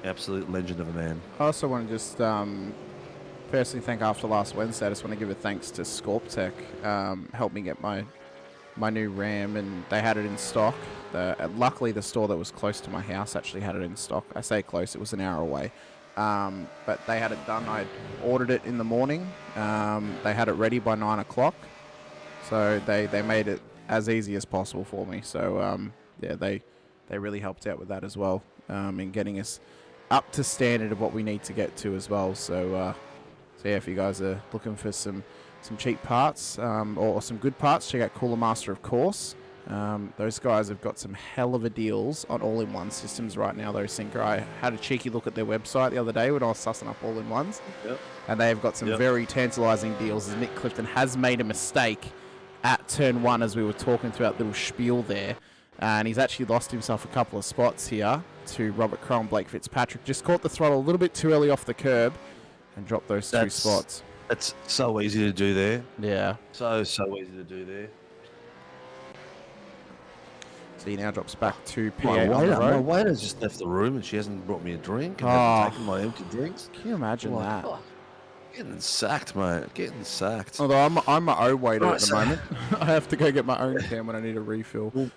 Absolute legend of a man. I also want to just personally thank, after last Wednesday, I just want to give a thanks to Scorptech. Helped me get my new Ram, and they had it in stock. Luckily, the store that was close to my house actually had it in stock. I say close, it was an hour away. But they had it done. I ordered it in the morning. They had it ready by 9 o'clock. So they made it as easy as possible for me. So yeah, they really helped out with that as well, in getting us up to standard of what we need to get to as well. So yeah, if you guys are looking for some cheap parts or some good parts, check out Cooler Master, of course. Those guys have got some hell of a deals on all-in-one systems right now, though, Sinker. I had a cheeky look at their website the other day when I was sussing up all-in-ones. Yep. And they have got some very tantalising deals, as Nick Clifton has made a mistake at turn 1 as we were talking through that little spiel there. And he's actually lost himself a couple of spots here to Robert Crowe and Blake Fitzpatrick. Just caught the throttle a little bit too early off the curb and dropped those 2 spots. That's so easy to do there. Yeah. So easy to do there. So he now drops back to P8 My on the road. my waiter's just left the room and she hasn't brought me a drink and hasn't taken my empty drinks. Can you imagine that? Oh, getting sacked, mate. Getting sacked. Although I'm my own waiter at the moment. I have to go get my own can when I need a refill. Well,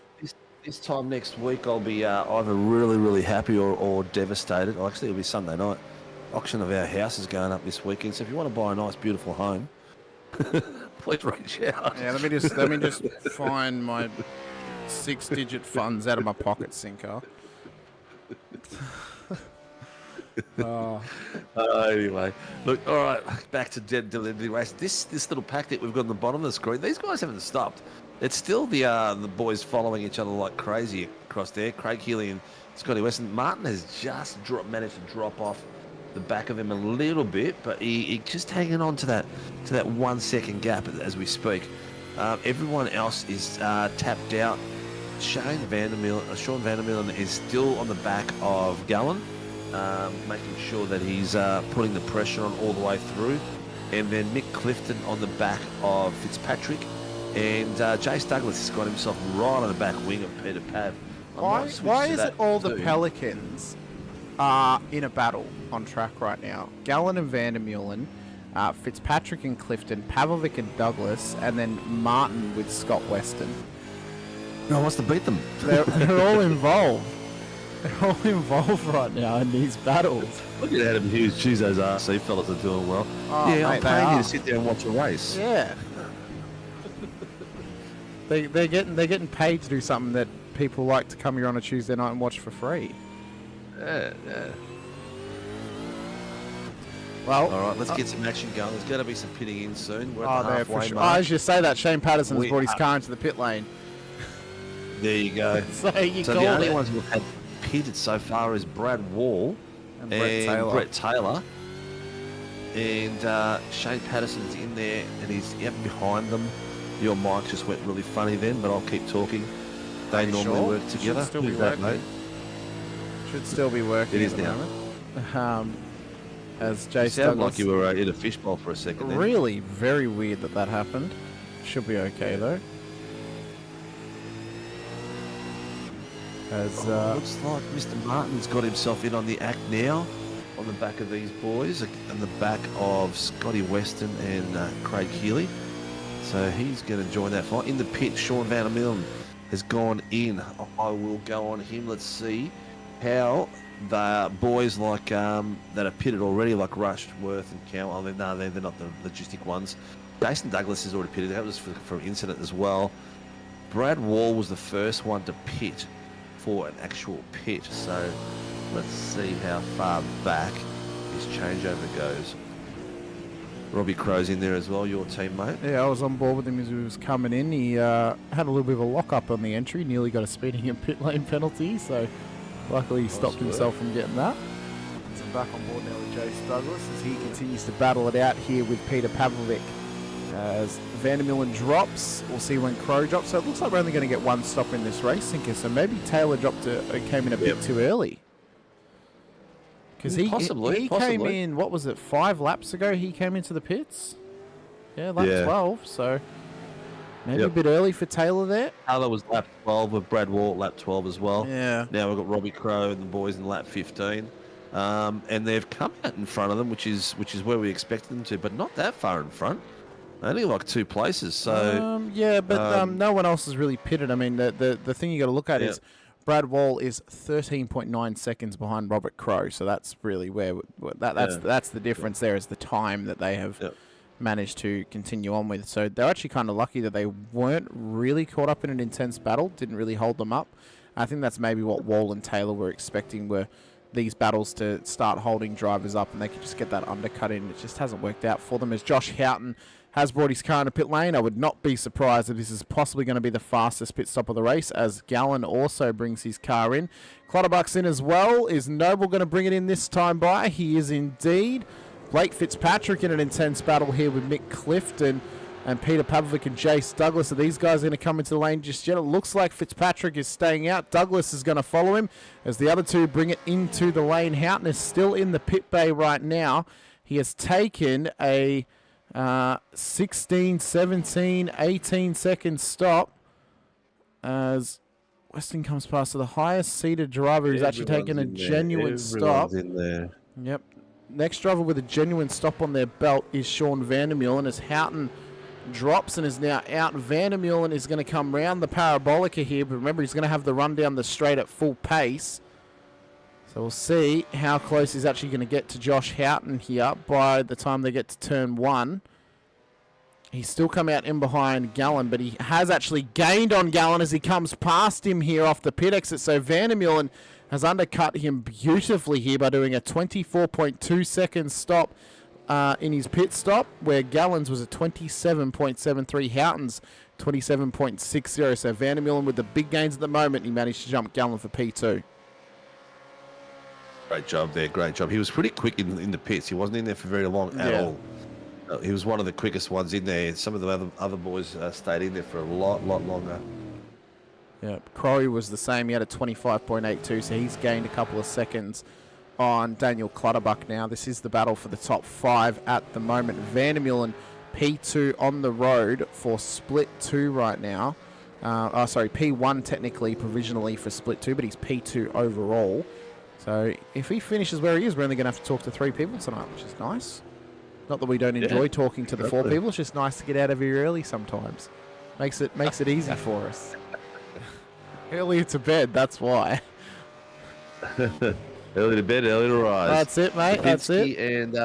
this time next week I'll be either really, really happy or devastated. Well, actually, it'll be Sunday night. Auction of our house is going up this weekend. So if you want to buy a nice, beautiful home, please reach out. Yeah, let me just find my 6-digit funds out of my pocket, Sinker. Oh. Anyway, look, all right, back to the race. This little pack that we've got on the bottom of the screen, these guys haven't stopped. It's still the boys following each other like crazy across there. Craig Healy and Scotty Weston. Martin has just managed to drop off the back of him a little bit, but he just hanging on to that 1 second gap as we speak. Everyone else is tapped out. Sean Vandermeulen is still on the back of Gallen, making sure that he's putting the pressure on all the way through. And then Mick Clifton on the back of Fitzpatrick. And Jace Douglas has got himself right on the back wing of Peter Pav. Why is it all the Pelicans are in a battle on track right now? Gallen and Vandermeulen, Fitzpatrick and Clifton, Pavlovic and Douglas, and then Martin with Scott Weston. No one wants to beat them. They're all involved. They're all involved right now in these battles. Look at Adam Hughes. Jeez, those RC fellas are doing well. Oh, yeah, mate, I'm paying you to sit there and watch a race. Yeah. They're getting paid to do something that people like to come here on a Tuesday night and watch for free. Yeah. Well, all right, let's get some action going. There's got to be some pitting in soon. We're at the there halfway for sure. mark. As you say that, Shane Patterson's brought his car into the pit lane. There you go. So the only ones who've had pitted so far is Brad Wall and Brett Taylor. And Shane Patterson's in there, and he's behind them. Your mic just went really funny then, but I'll keep talking. They normally work together. Should still be working. Mate? Should still be working. It is at the now. Moment. As Jace You sound Douglas, like you were in a fishbowl for a second. Really, very weird that happened. Should be okay though. As looks like Mr. Martin's got himself in on the act now, on the back of these boys, on the back of Scotty Weston and Craig Healy. So he's going to join that fight. In the pit, Sean Vandermeulen has gone in. I will go on him. Let's see how the boys like that are pitted already, like Rushworth and Cow. Oh, no, they're not the logistic ones. Jason Douglas is already pitted. That was for an incident as well. Brad Wall was the first one to pit for an actual pit. So let's see how far back his changeover goes. Robbie Crow's in there as well, your teammate. Yeah, I was on board with him as he was coming in. He had a little bit of a lock-up on the entry, nearly got a speeding and pit lane penalty, so luckily he stopped himself from getting that. So back on board now with Jace Douglas as he continues to battle it out here with Peter Pavlovic. As Vandermeulen drops, we'll see when Crow drops. So it looks like we're only going to get one stop in this race, Sinker. So maybe Taylor came in a bit too early. Because he came in, what was it, 5 laps ago he came into the pits? Yeah, lap 12, so maybe a bit early for Taylor there. Taylor was lap 12 with Brad Wall lap 12 as well. Yeah. Now we've got Robbie Crow and the boys in lap 15. And they've come out in front of them, which is where we expected them to, but not that far in front. Only like 2 places, so... no one else has really pitted. I mean, the thing you got to look at is Brad Wall is 13.9 seconds behind Robert Crow, so that's really where that's the difference there, is the time that they have managed to continue on with. So they're actually kind of lucky that they weren't really caught up in an intense battle, didn't really hold them up. I think that's maybe what Wall and Taylor were expecting, were these battles to start holding drivers up and they could just get that undercut in. It just hasn't worked out for them, as Josh Houghton has brought his car into pit lane. I would not be surprised if this is possibly going to be the fastest pit stop of the race, as Gallen also brings his car in. Clutterbuck's in as well. Is Noble going to bring it in this time by? He is indeed. Blake Fitzpatrick in an intense battle here with Mick Clifton and Peter Pavlovic and Jace Douglas. Are these guys going to come into the lane just yet? It looks like Fitzpatrick is staying out. Douglas is going to follow him as the other two bring it into the lane. Houghton is still in the pit bay right now. He has taken a 16, 17, 18 second stop as Weston comes past to the highest seated driver who's actually taken a genuine stop. In there. Yep. Next driver with a genuine stop on their belt is Sean Vandermeulen, as Houghton drops and is now out. Vandermeulen is going to come round the parabolica here, but remember he's going to have the run down the straight at full pace. So we'll see how close he's actually going to get to Josh Houghton here by the time they get to turn 1. He's still come out in behind Gallen, but he has actually gained on Gallen as he comes past him here off the pit exit. So Vandermeulen has undercut him beautifully here by doing a 24.2 second stop in his pit stop, where Gallen's was a 27.73, Houghton's 27.60. So Vandermeulen with the big gains at the moment, he managed to jump Gallen for P2. Great job there, great job. He was pretty quick in the pits. He wasn't in there for very long at all. He was one of the quickest ones in there. Some of the other boys stayed in there for a lot longer. Yeah, Crowe was the same. He had a 25.82, so he's gained a couple of seconds on Daniel Clutterbuck now. This is the battle for the top 5 at the moment. Vandermeulen P2 on the road for split 2 right now. P1 technically, provisionally for split 2, but he's P2 overall. So if he finishes where he is, we're only going to have to talk to 3 people tonight, which is nice. Not that we don't enjoy talking to the 4 people. It's just nice to get out of here early sometimes. Makes it easy for us. Earlier to bed, that's why. Early to bed, early to rise. That's it, mate. That's it. And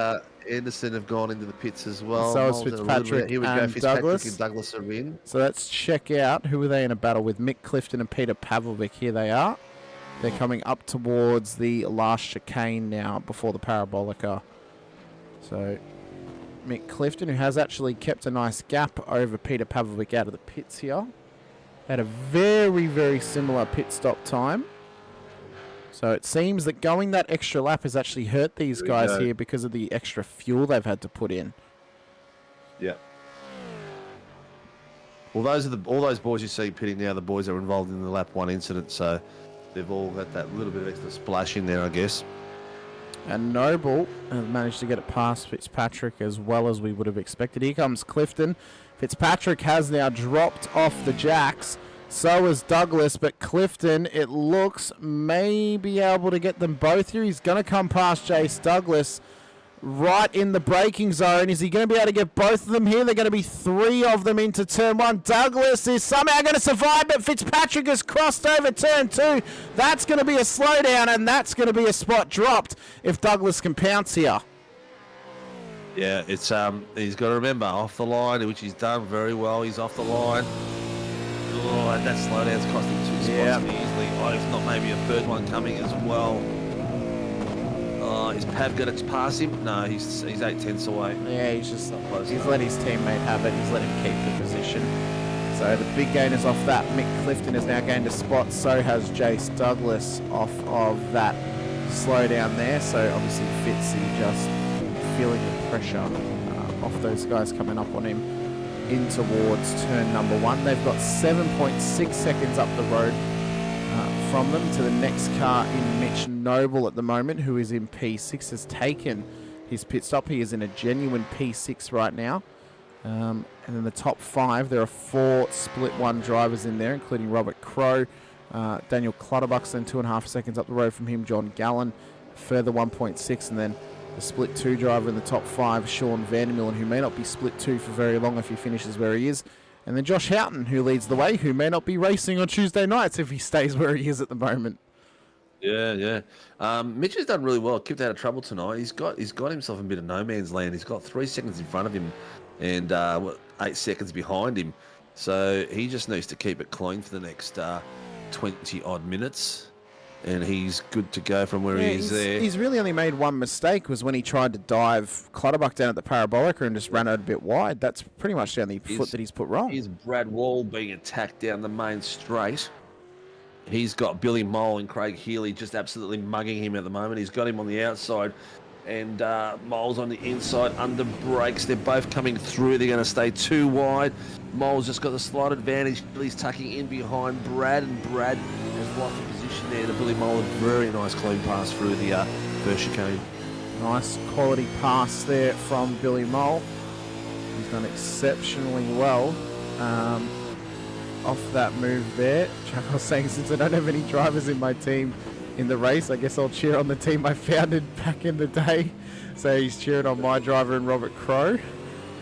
Anderson have gone into the pits as well. So is Fitzpatrick Here we go. Fitzpatrick Douglas. and Douglas are in. So let's check out who are they in a battle with. Mick Clifton and Peter Pavlovic. Here they are. They're coming up towards the last chicane now before the Parabolica. So Mick Clifton, who has actually kept a nice gap over Peter Pavlovic out of the pits here. Had a very, very similar pit stop time. So it seems that going that extra lap has actually hurt these guys here because of the extra fuel they've had to put in. Yeah. Well, all those boys you see pitting now, the boys that were involved in the lap 1 incident, so they've all got that little bit of extra splash in there, I guess. And Noble have managed to get it past Fitzpatrick as well as we would have expected. Here comes Clifton. Fitzpatrick has now dropped off the jacks. So has Douglas, but Clifton, it looks, may be able to get them both here. He's going to come past Jace Douglas right in the braking zone. Is he going to be able to get both of them here? They're going to be 3 of them into turn 1. Douglas is somehow going to survive, but Fitzpatrick has crossed over turn 2. That's going to be a slowdown, and that's going to be a spot dropped if Douglas can pounce here. Yeah, it's he's got to remember, off the line, which he's done very well. He's off the line. Oh, and that slowdown's cost him 2 spots easily. Oh, if not, maybe a third one coming as well. Is Pav going to pass him? No, he's 8/10 away. Yeah, he's let his teammate have it. He's let him keep the position. So the big gainers off that. Mick Clifton has now gained a spot. So has Jace Douglas off of that slowdown there. So obviously Fitzy just feeling the pressure off those guys coming up on him in towards turn number 1. They've got 7.6 seconds up the road from them to the next car in Mitch Noble at the moment, who is in P6, has taken his pit stop. He is in a genuine P6 right now. And in the top 5, there are 4 split 1 drivers in there, including Robert Crowe, Daniel Clutterbuck's then 2.5 seconds up the road from him, John Gallen, further 1.6, and then the split 2 driver in the top 5, Sean Vandermeulen, who may not be split 2 for very long if he finishes where he is. And then Josh Houghton, who leads the way, who may not be racing on Tuesday nights if he stays where he is at the moment. Yeah. Mitch has done really well. Kept out of trouble tonight. He's got himself a bit of no man's land. He's got 3 seconds in front of him and 8 seconds behind him. So he just needs to keep it clean for the next 20-odd minutes. And he's good to go from where he is there. He's really only made one mistake, was when he tried to dive Clutterbuck down at the Parabolica and just ran out a bit wide. That's pretty much the only foot that he's put wrong. Here's Brad Wall being attacked down the main straight. He's got Billy Mole and Craig Healy just absolutely mugging him at the moment. He's got him on the outside. And Mole's on the inside under brakes. They're both coming through. They're going to stay too wide. Mole's just got the slight advantage. He's tucking in behind Brad, and Brad has lost the position there to Billy Mole. A very nice clean pass through the first chicane. Nice quality pass there from Billy Mole. He's done exceptionally well off that move there. Jack was saying, since I don't have any drivers in my team in the race, I guess I'll cheer on the team I founded back in the day. So he's cheering on my driver and Robert Crowe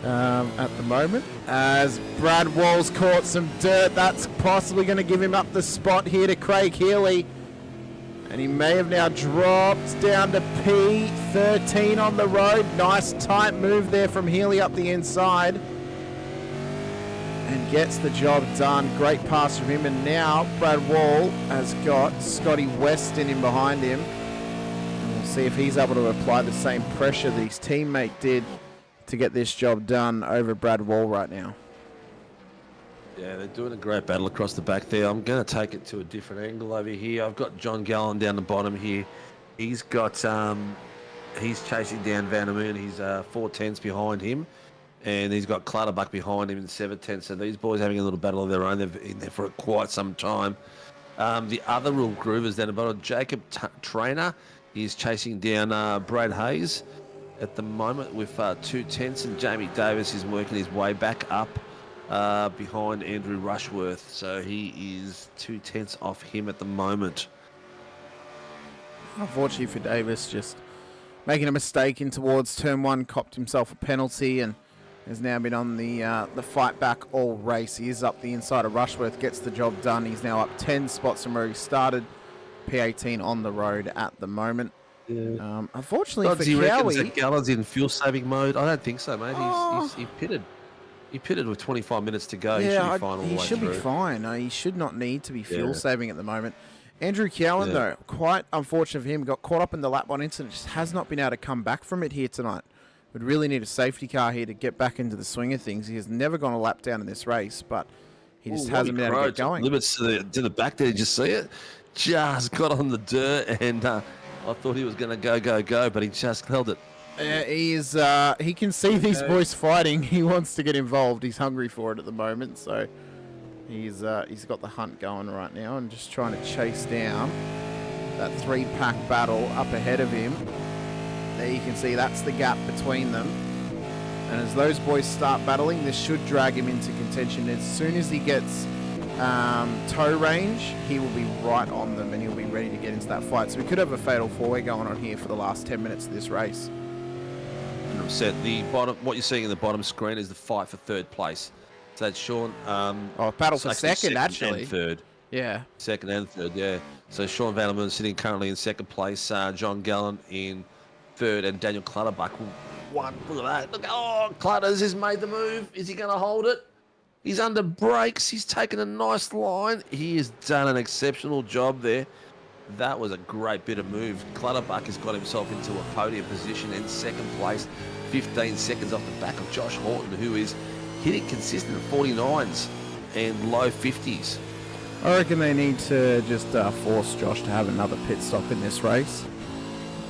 at the moment. As Brad Wall's caught some dirt, that's possibly going to give him up the spot here to Craig Healy. And he may have now dropped down to P13 on the road. Nice tight move there from Healy up the inside. and gets the job done. Great pass from him, and now Brad Wall has got Scotty Weston in behind him. And we'll see if he's able to apply the same pressure that his teammate did to get this job done over Brad Wall right now. Yeah, they're doing a great battle across the back there. I'm going to take it to a different angle over here. I've got John Gallen down the bottom here. He's got, he's chasing down Van der Moon. He's 4/10 behind him. And he's got Clutterbuck behind him in 7/10. So these boys having a little battle of their own. They've been in there for quite some time. The other real groovers down the bottom, Jacob Trainer is chasing down Brad Hayes at the moment with 2/10. And Jamie Davis is working his way back up behind Andrew Rushworth. So he is 2/10 off him at the moment. Unfortunately for Davis, just making a mistake in towards turn one, copped himself a penalty and has now been on the fight back all race. He is up the inside of Rushworth, gets the job done. He's now up 10 spots from where he started. P18 on the road at the moment. Yeah. Unfortunately for he reckons Cowie... that Gallen's in fuel-saving mode? I don't think so, mate. He pitted. He pitted with 25 minutes to go. Yeah, he should be fine all the way he should be through. fine. He should not need to be fuel-saving at the moment. Andrew Cowan, though, quite unfortunate for him, got caught up in the lap one incident, just has not been able to come back from it here tonight. Would really need a safety car here to get back into the swing of things. He has never gone a lap down in this race, but he just hasn't been able to get going. Limits to the back there. Did you see it? Just got on the dirt, and I thought he was going to go, but he just held it. He can see these boys fighting. He wants to get involved. He's hungry for it at the moment, so he's got the hunt going right now and just trying to chase down that three-pack battle up ahead of him. There you can see that's the gap between them. And as those boys start battling, this should drag him into contention. As soon as he gets tow range, he will be right on them and he'll be ready to get into that fight. So we could have a fatal four-way going on here for the last 10 minutes of this race. 100%. The bottom, what you're seeing in the bottom screen is the fight for third place. So that's Sean. Battle for second, actually. And third. Yeah. Second and third, yeah. So Sean Van der Moon sitting currently in second place. John Gallen in third, and Daniel Clutterbuck one. Look at that. Look, Clutters has made the move. Is he going to hold it? He's under brakes. He's taken a nice line. He has done an exceptional job there. That was a great bit of move. Clutterbuck has got himself into a podium position in second place, 15 seconds off the back of Josh Horton, who is hitting consistent 49s and low 50s. I reckon they need to just force Josh to have another pit stop in this race.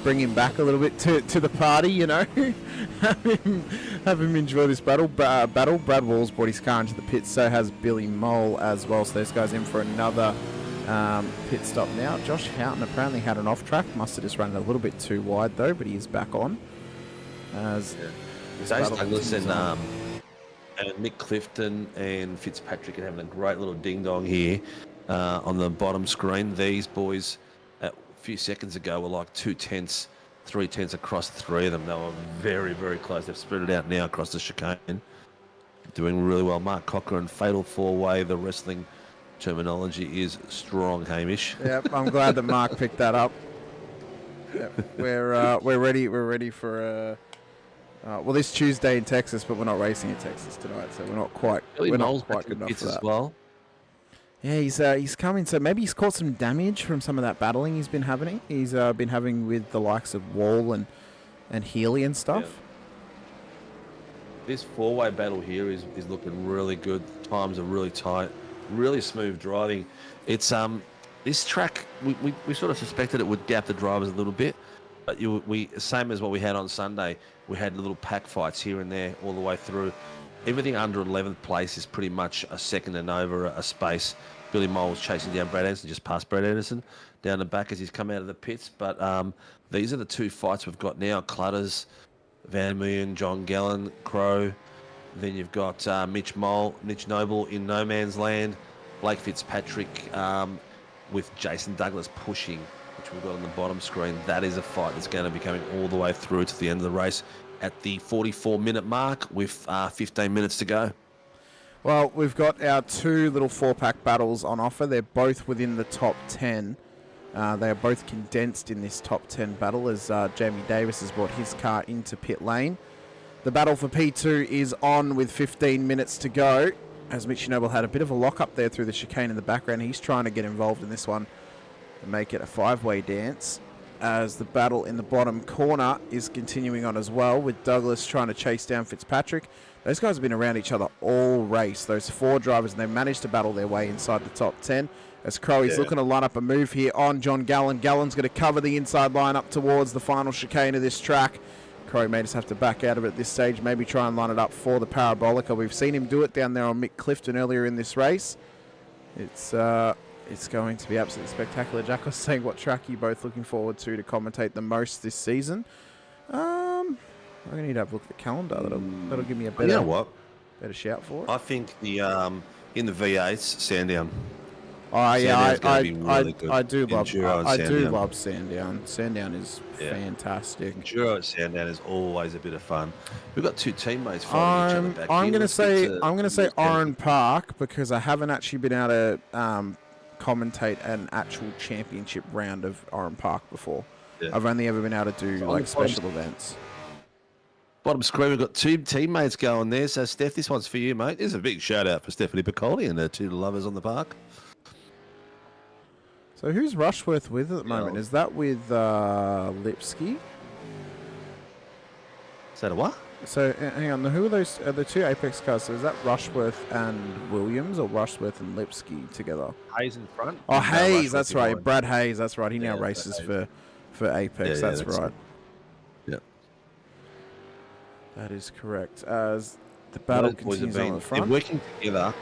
Bring him back a little bit to the party, you know. have him enjoy this battle. Brad Wall's brought his car into the pit, so has Billy Mole as well. So this guy's in for another pit stop now. Josh Houghton apparently had an off track. Must have just run a little bit too wide though, but he is back on. As Dave Douglas and Mick Clifton and Fitzpatrick are having a great little ding-dong here on the bottom screen. These boys a few seconds ago were like 2/10, 3/10 across the three of them. They were very, very close. They've spread it out now across the chicane. Doing really well. Mark Cochran, fatal four-way. The wrestling terminology is strong, Hamish. Yep, I'm glad that Mark picked that up. Yep, we're ready. We're ready for this Tuesday in Texas, but we're not racing in Texas tonight, so we're not quite good enough for that. As well. Yeah, he's coming. So maybe he's caught some damage from some of that battling he's been having. He's been having with the likes of Wall and Healy and stuff. Yeah. This four-way battle here is looking really good. Times are really tight. Really smooth driving. It's this track we sort of suspected it would gap the drivers a little bit, but we same as what we had on Sunday. We had little pack fights here and there all the way through. Everything under 11th place is pretty much a second and over a space. Billy Mole's chasing down Brad Anderson, just past Brad Anderson down the back as he's come out of the pits. But these are the two fights we've got now: Clutters, Van Muyen, John Gallen, Crow. Then you've got Mitch Noble in no man's land, Blake Fitzpatrick with Jason Douglas pushing, which we've got on the bottom screen. That is a fight that's going to be coming all the way through to the end of the race at the 44-minute mark with 15 minutes to go. Well, we've got our two little four-pack battles on offer. They're both within the top 10. They are both condensed in this top 10 battle as Jamie Davis has brought his car into pit lane. The battle for P2 is on with 15 minutes to go. as Mitchy Noble had a bit of a lock up there through the chicane in the background. He's trying to get involved in this one and make it a 5-way dance, as the battle in the bottom corner is continuing on as well, with Douglas trying to chase down Fitzpatrick. Those guys have been around each other all race, those 4 drivers, and they've managed to battle their way inside the top 10. As Crowey's looking to line up a move here on John Gallen. Gallen's going to cover the inside line up towards the final chicane of this track. Crowey may just have to back out of it at this stage, maybe try and line it up for the Parabolica. We've seen him do it down there on Mick Clifton earlier in this race. It's going to be absolutely spectacular. Jack was saying, what track are you both looking forward to commentate the most this season? I'm going to need to have a look at the calendar. That'll give me a better, You know what? better shout for it. I think the in the V8s, Sandown. Oh yeah, Really I do love Sandown. Sandown. Sandown is fantastic. Enduro at Sandown is always a bit of fun. We've got 2 teammates following each other back I'm here. going to say Oran Park, because I haven't actually been able to commentate an actual championship round of Oran Park before. Yeah. I've only ever been able to do like special events. Bottom screen, we've got 2 teammates going there. So, Steph, this one's for you, mate. This is a big shout-out for Stephanie Piccoli and the 2 lovers on the park. So who's Rushworth with at the moment? Is that with Lipsky? Is that a what? So hang on, who are those? Are the 2 Apex cars? So is that Rushworth and Williams, or Rushworth and Lipsky together? Hayes in front. Oh, Hayes, Rushworth that's right. behind. Brad Hayes, that's right. He now Yeah, races Hayes. for Apex. Yeah, that's right. Yeah. That is correct. As the battle Those boys have continues on been- the front. They're working together.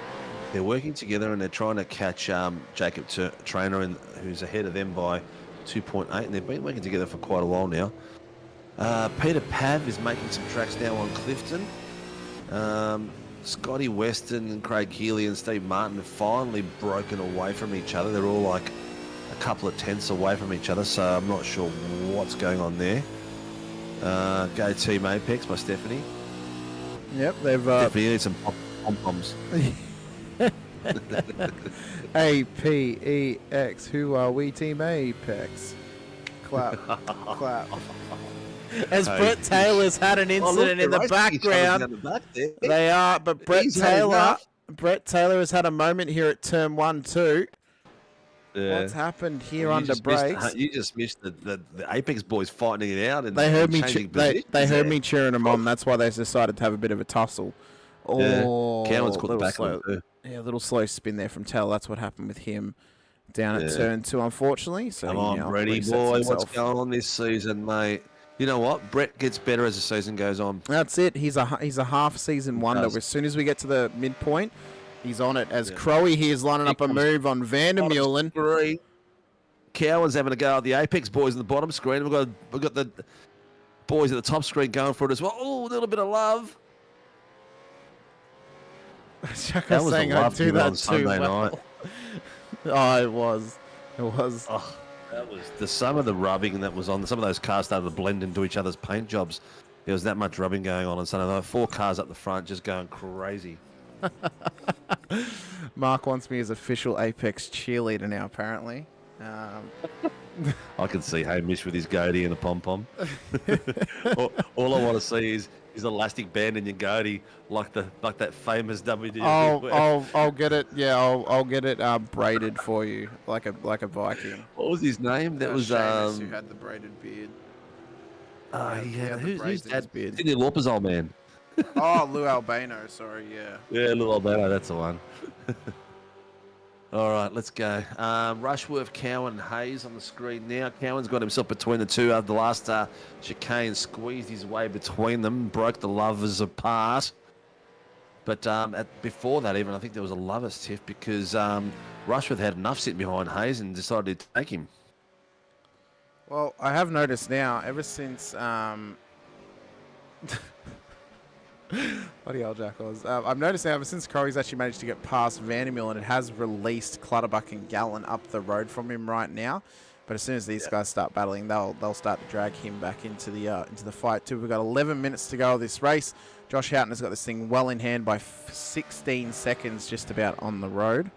They're working together and they're trying to catch Jacob Trainer, who's ahead of them by 2.8, and they've been working together for quite a while now. Peter Pav is making some tracks now on Clifton. Scotty Weston and Craig Healy and Steve Martin have finally broken away from each other. They're all like a couple of tenths away from each other, so I'm not sure what's going on there. Go Team Apex by Stephanie. Yep, they've Stephanie, you need some pom-poms. APEX. Who are we? Team Apex. Clap, clap. As Brett Taylor's had an incident in the background. They are, but Brett Taylor has had a moment here at turn 1, 2. Yeah. What's happened here under brakes? You just missed the Apex boys fighting it out. And They heard me. changing They heard positions me cheering them on. That's why they decided to have a bit of a tussle. Oh, Cowan's caught the little back slow, of it. yeah, a little slow spin there from Taylor. That's what happened with him down at turn 2, unfortunately. So Come he on, now Brady resets boy, himself. what's going on this season, mate? You know what? Brett gets better as the season goes on. That's it. He's a half season wonder. does. As soon as we get to the midpoint, he's on it. As Crowey here is lining up a move on Vandermeulen. Three. Cowan's having a go at the Apex boys in the bottom screen. We've got the boys at the top screen going for it as well. Oh, a little bit of love. Chuck That was was saying a I love do you that on too Sunday well. night. Oh, it was. It was. Oh, that was some of the rubbing that was on. Some of those cars started to blend into each other's paint jobs. There was that much rubbing going on Sunday night. 4 cars up the front just going crazy. Mark wants me as official Apex cheerleader now, apparently. I can see Hamish with his goatee and a pom-pom. all I want to see is elastic band in your goatee, like that famous WWE. I'll get it. Yeah, I'll get it braided for you, like a Viking. What was his name? That was Sheamus, who had the braided beard. yeah. the braids Who's in his that? beard. Cyndi Lauper's old man. Oh, Lou Albano. Sorry, yeah. Yeah, little Albano. That's the one. All right, let's go. Rushworth, Cowan, Hayes on the screen now. Cowan's got himself between the two after the last chicane, squeezed his way between them, broke the lovers apart. But before that, even I think there was a lovers tiff because Rushworth had enough sitting behind Hayes and decided to take him. Well, I have noticed now, ever since bloody hell, Jack was. I've noticed now, ever since Crowey's actually managed to get past Vandermeulen, it has released Clutterbuck and Gallen up the road from him right now. But as soon as these guys start battling, they'll start to drag him back into the fight too. We've got 11 minutes to go of this race. Josh Houghton has got this thing well in hand by 16 seconds, just about on the road.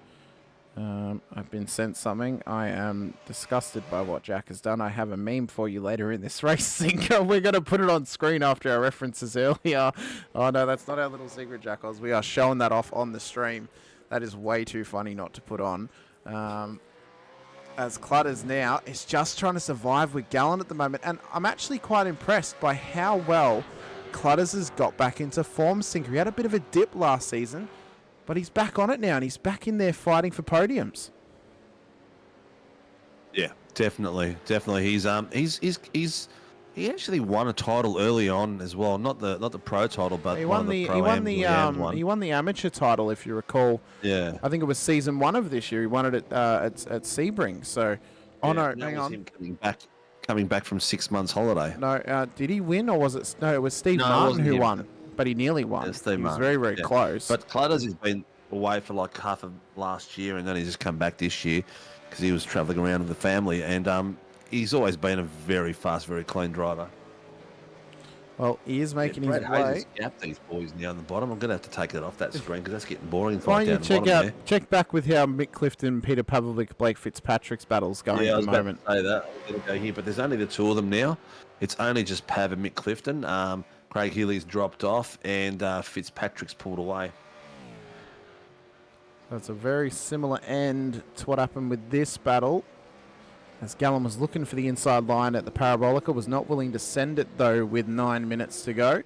I've been sent something. I am disgusted by what Jack has done. I have a meme for you later in this race, Sinko. We're going to put it on screen after our references earlier. Oh, no, that's not our little secret, Jack Oz. We are showing that off on the stream. That is way too funny not to put on. As Clutters now is just trying to survive with Gallen at the moment. And I'm actually quite impressed by how well Clutters has got back into form, Sinker. He had a bit of a dip last season, but he's back on it now, and he's back in there fighting for podiums. Yeah, definitely. He actually won a title early on as well. Not the pro title, but he won the amateur title, if you recall. Yeah, I think it was season 1 of this year. He won it at Sebring. So, hang on. Him coming back from 6 months holiday. No, did he win, or was it? No, it was Steve Martin who won. But he nearly won. Yeah, he was very, very close. But Clutters has been away for like half of last year, and then he's just come back this year because he was travelling around with the family. And he's always been a very fast, very clean driver. Well, he is making his way. Gap these boys now on the bottom. I'm going to have to take that off that screen because that's getting boring. Why don't you check back with how Mick Clifton, Peter Pavlovic, Blake Fitzpatrick's battle's going at the moment. Yeah, I was about to say that. I'm going to go here, but there's only the two of them now. It's only just Pav and Mick Clifton. Craig Healy's dropped off, and Fitzpatrick's pulled away. So it's a very similar end to what happened with this battle. As Gallen was looking for the inside line at the Parabolica, was not willing to send it, though, with 9 minutes to go.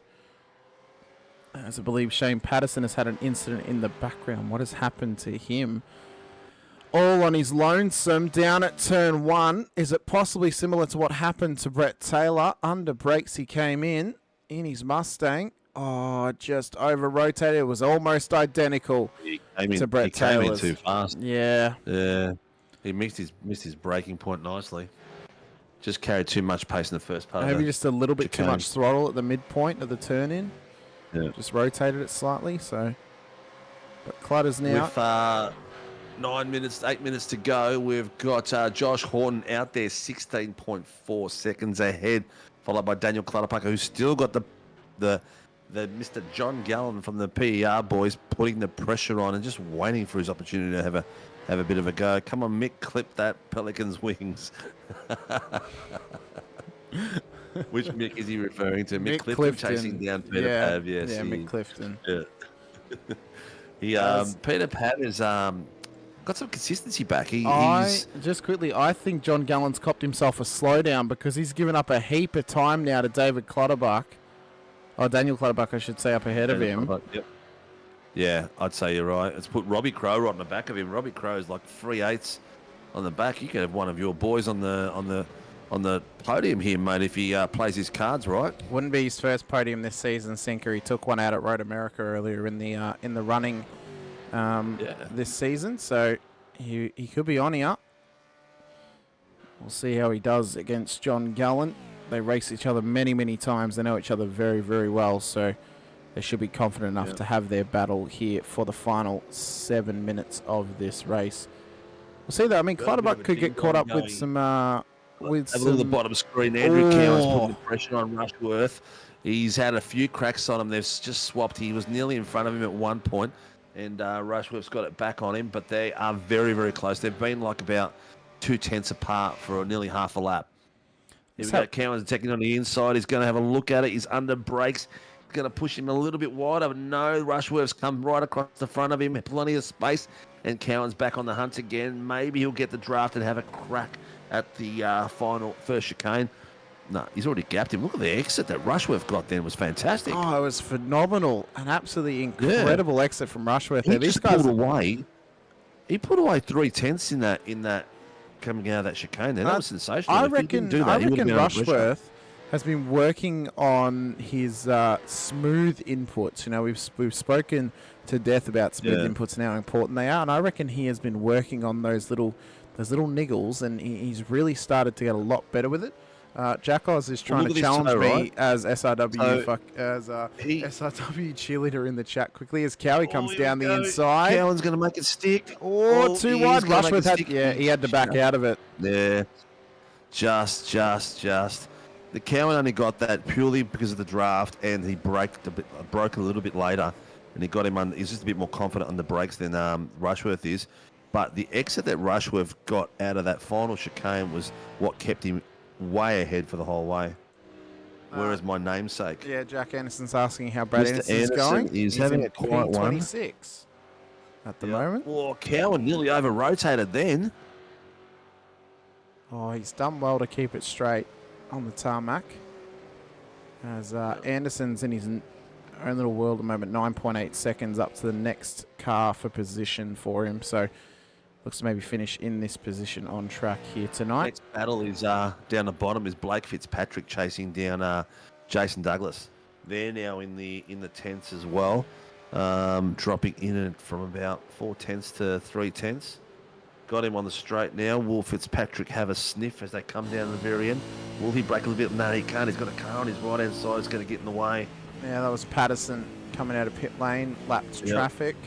As I believe Shane Patterson has had an incident in the background. What has happened to him? All on his lonesome down at turn 1. Is it possibly similar to what happened to Brett Taylor? Under brakes he came in his Mustang. Oh, just over-rotated. It was almost identical to Brett Taylor's. He came in too fast. Yeah. Yeah. He missed his braking point nicely. Just carried too much pace in the first part. Maybe just a little bit too much throttle at the midpoint of the turn-in. Yeah. Just rotated it slightly, so... But Clutters now... With 8 minutes to go, we've got Josh Horton out there 16.4 seconds ahead, followed by Daniel Clutterpucker, who's still got the Mr. John Gallen from the PER boys putting the pressure on and just waiting for his opportunity to have a bit of a go. Come on, Mick, clip that Pelican's wings. Which Mick is he referring to? Mick Clifton chasing down Peter Pav. Yes, yeah, Mick Clifton. Yeah. Peter Pav has got some consistency back. I think John Gallen's copped himself a slowdown because he's given up a heap of time now to David Clutterbuck. Oh, Daniel Clutterbuck, I should say, up ahead of him. Yep. Yeah, I'd say you're right. It's put Robbie Crow right on the back of him. Robbie Crow's like 3/8 on the back. You could have one of your boys on the podium here, mate, if he plays his cards right. Wouldn't be his first podium this season, Sinker. He took one out at Road America earlier in the running this season, so he could be on here. We'll see how he does against John Gallen. They race each other many, many times. They know each other very, very well, so they should be confident enough to have their battle here for the final 7 minutes of this race. We'll see that. I mean, Clutterbuck could get caught up with some... Have a look at the bottom screen. Andrew Cowan's putting the pressure on Rushworth. He's had a few cracks on him. They've just swapped. He was nearly in front of him at one point, and Rushworth's got it back on him, but they are very, very close. They've been like about 2/10 apart for nearly half a lap. Here we go. Cowan's attacking on the inside. He's going to have a look at it. He's under brakes. He's going to push him a little bit wider, but no, Rushworth's come right across the front of him. Plenty of space, and Cowan's back on the hunt again. Maybe he'll get the draft and have a crack at the first chicane. No, he's already gapped him. Look at the exit that Rushworth got then. It was fantastic. Oh, it was phenomenal. An absolutely incredible exit from Rushworth. He just pulled away. He put away 3/10 in that coming out of that chicane there. That was sensational. I reckon Rushworth has been working on his smooth inputs. You know, we've spoken to death about smooth inputs and how important they are, and I reckon he has been working on those little niggles, and he's really started to get a lot better with it. Jack Oz is trying to challenge me as SRW SRW cheerleader in the chat quickly as Cowie comes down the inside. Cowan's going to make it stick. Too wide. Rushworth he had to back out of it. Yeah, just. The Cowan only got that purely because of the draft, and he broke a little bit later, and he got him on. He's just a bit more confident on the brakes than Rushworth is. But the exit that Rushworth got out of that final chicane was what kept him way ahead for the whole way. Whereas my namesake, Yeah, Jack Anderson's asking how Brad Mr. Anderson's Anderson going. is He's having in a quiet one. P26 at the moment. Oh, Cowan nearly over-rotated then. Oh, he's done well to keep it straight on the tarmac. As Anderson's in his own little world at the moment, 9.8 seconds up to the next car for position for him. So looks to maybe finish in this position on track here tonight. Next battle is down the bottom is Blake Fitzpatrick chasing down Jason Douglas. They're now in the 10ths as well, dropping in from about 4/10 to 3/10. Got him on the straight now. Will Fitzpatrick have a sniff as they come down the very end? Will he break a little bit? No, he can't. He's got a car on his right-hand side. It's going to get in the way. Yeah, that was Patterson coming out of pit lane, lapped traffic.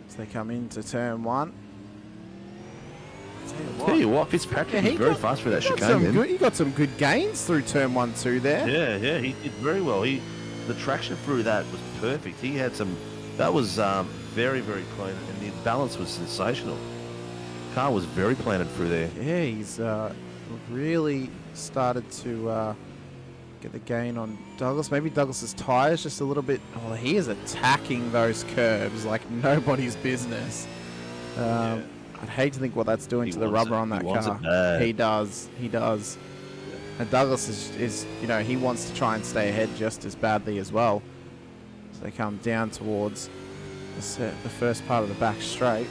So they come into turn one. Tell you what, Fitzpatrick was very fast for that chicane. He got some good gains through turn 1-2 there. Yeah, he did very well. The traction through that was perfect. He had some. That was very, very clean, and the balance was sensational. Car was very planted through there. Yeah, he's really started to get the gain on Douglas. Maybe Douglas's tyres just a little bit. Oh, he is attacking those curbs like nobody's business. I'd hate to think what that's doing to the rubber on that car. He does. And Douglas is, he wants to try and stay ahead just as badly as well. So they come down towards the first part of the back straight.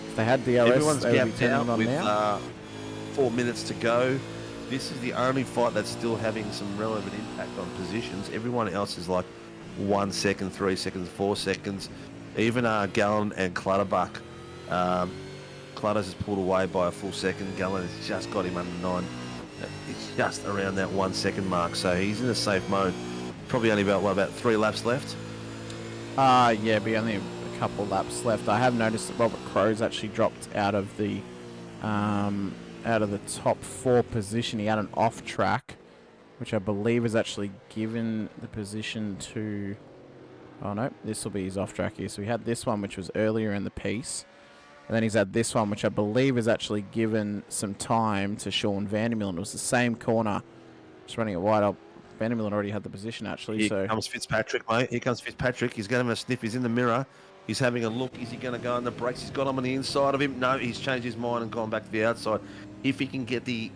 If they had DRS, everyone's they would be gapped turning out on with now. 4 minutes to go. This is the only fight that's still having some relevant impact on positions. Everyone else is like 1 second, 3 seconds, 4 seconds. Even Gallen and Clutterbuck. Clutters has pulled away by a full second. Gallen has just got him under 9. It's just around that 1 second mark. So he's in a safe mode. Probably only about 3 laps left. Yeah, be only a couple laps left. I have noticed that Robert Crowe's actually dropped out of the top 4 position. He had an off track, which I believe is actually given the position to. Oh no, this will be his off track here. So he had this one, which was earlier in the piece, and then he's had this one, which I believe is actually given some time to Sean Vandermeulen. It was the same corner, just running it wide up. Vandermeulen already had the position actually. Here comes Fitzpatrick, mate. Here comes Fitzpatrick. He's going to have a sniff. He's in the mirror. He's having a look. Is he going to go on the brakes? He's got him on the inside of him. No, he's changed his mind and gone back to the outside. If he can get the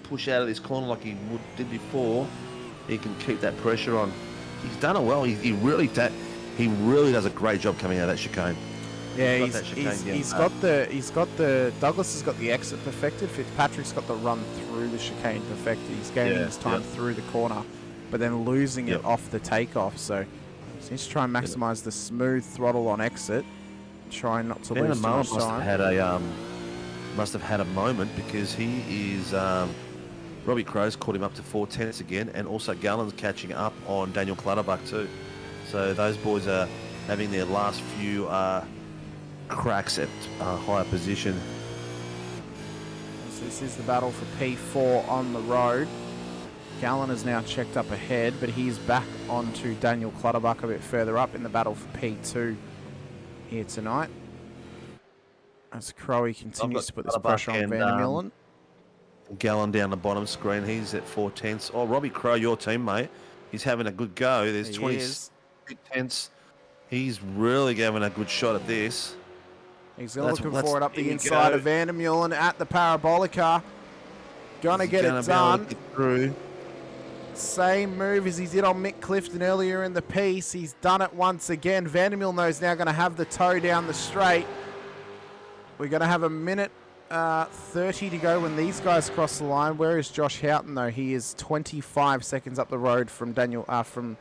push out of this corner like he did before, he can keep that pressure on. He's done it well. He really does a great job coming out of that chicane. Yeah, he's got the Douglas has got the exit perfected. Fitzpatrick's got the run through the chicane perfected. He's gaining his time through the corner, but then losing it off the takeoff. So he needs to try and maximise the smooth throttle on exit. Try not to lose too much time. Must have had a moment because he is. Robbie Crowe's caught him up to 4/10 again, and also Gallen's catching up on Daniel Clutterbuck too. So those boys are having their last few cracks at higher position. So this is the battle for P4 on the road. Gallen is now checked up ahead, but he's back onto Daniel Clutterbuck a bit further up in the battle for P2 here tonight. As Crowe continues to put this pressure on Vandermeulen. Gallen down the bottom screen. He's at 4/10. Oh, Robbie Crowe, your teammate, he's having a good go. There's 20/10. He's really giving a good shot at this. He's looking for it up the inside of Vandermeulen at the Parabolica. Gonna get it done. Same move as he did on Mick Clifton earlier in the piece. He's done it once again. Vandermeulen is now going to have the toe down the straight. We're going to have a minute 30 to go when these guys cross the line. Where is Josh Houghton though? He is 25 seconds up the road from from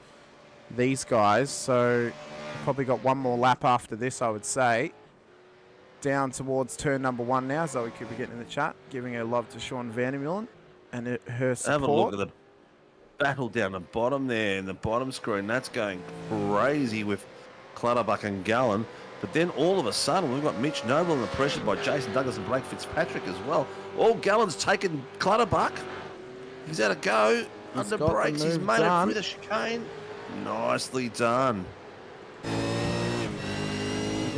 these guys. So probably got one more lap after this, I would say. Down towards turn number 1 now. Zoe could be getting in the chat, giving her love to Sean Vandermeulen and her support. Have a look at the battle down the bottom there in the bottom screen. That's going crazy with Clutterbuck and Gallen. But then all of a sudden, we've got Mitch Noble under pressure by Jason Douglas and Blake Fitzpatrick as well. Oh, Gallen's taken Clutterbuck. He's had a go. Under brakes. He's made it through the chicane. Nicely done.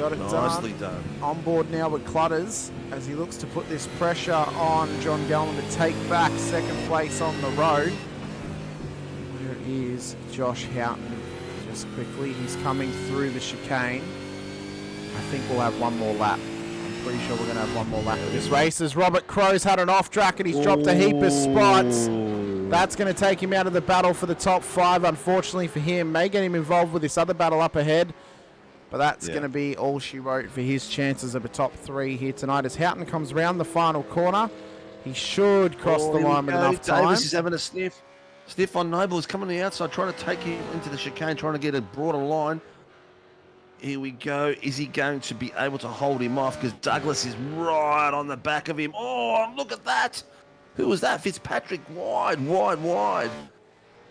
got it Nicely done. done. On board now with Clutters as he looks to put this pressure on John Gallen to take back second place on the road. Where is Josh Houghton? Just quickly, he's coming through the chicane. I think we'll have one more lap. I'm pretty sure we're going to have one more lap of this race as Robert Crow's had an off track and he's dropped a heap of spots. That's going to take him out of the battle for the top 5, unfortunately for him. May get him involved with this other battle up ahead. But that's going to be all she wrote for his chances of a top 3 here tonight. As Houghton comes round the final corner, he should cross the line with enough time. Davis is having a sniff. Sniff on Noble. He's coming on the outside, trying to take him into the chicane, trying to get a broader line. Here we go. Is he going to be able to hold him off? Because Douglas is right on the back of him. Oh, look at that. Who was that? Fitzpatrick. Wide.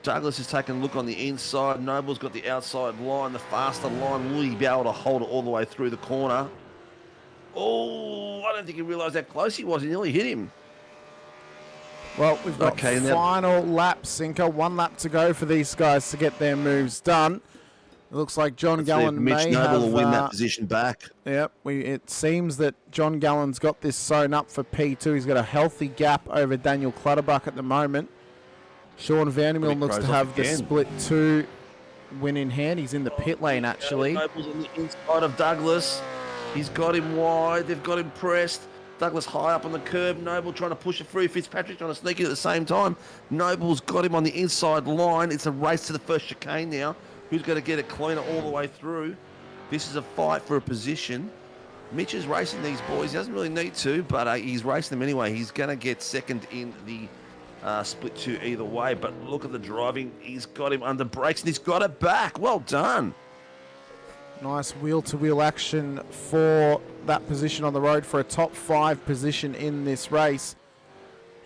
Douglas is taking a look on the inside. Noble's got the outside line, the faster line. Will he be able to hold it all the way through the corner? Oh, I don't think he realised how close he was. He nearly hit him. Well, we've got final lap, Sinker. 1 lap to go for these guys to get their moves done. It looks like John Gallen may Noble will win that position back. Yep, it seems that John Gallen's got this sewn up for P2. He's got a healthy gap over Daniel Clutterbuck at the moment. Sean Vandermeer looks to have the split 2 win in hand. He's in the pit lane, actually. Noble's on the inside of Douglas. He's got him wide. They've got him pressed. Douglas high up on the curb. Noble trying to push it through. Fitzpatrick trying to sneak it at the same time. Noble's got him on the inside line. It's a race to the first chicane now. Who's going to get it cleaner all the way through? This is a fight for a position. Mitch is racing these boys. He doesn't really need to, but he's racing them anyway. He's going to get second in the split 2 either way. But look at the driving. He's got him under brakes and he's got it back. Well done. Nice wheel-to-wheel action for that position on the road for a top 5 position in this race.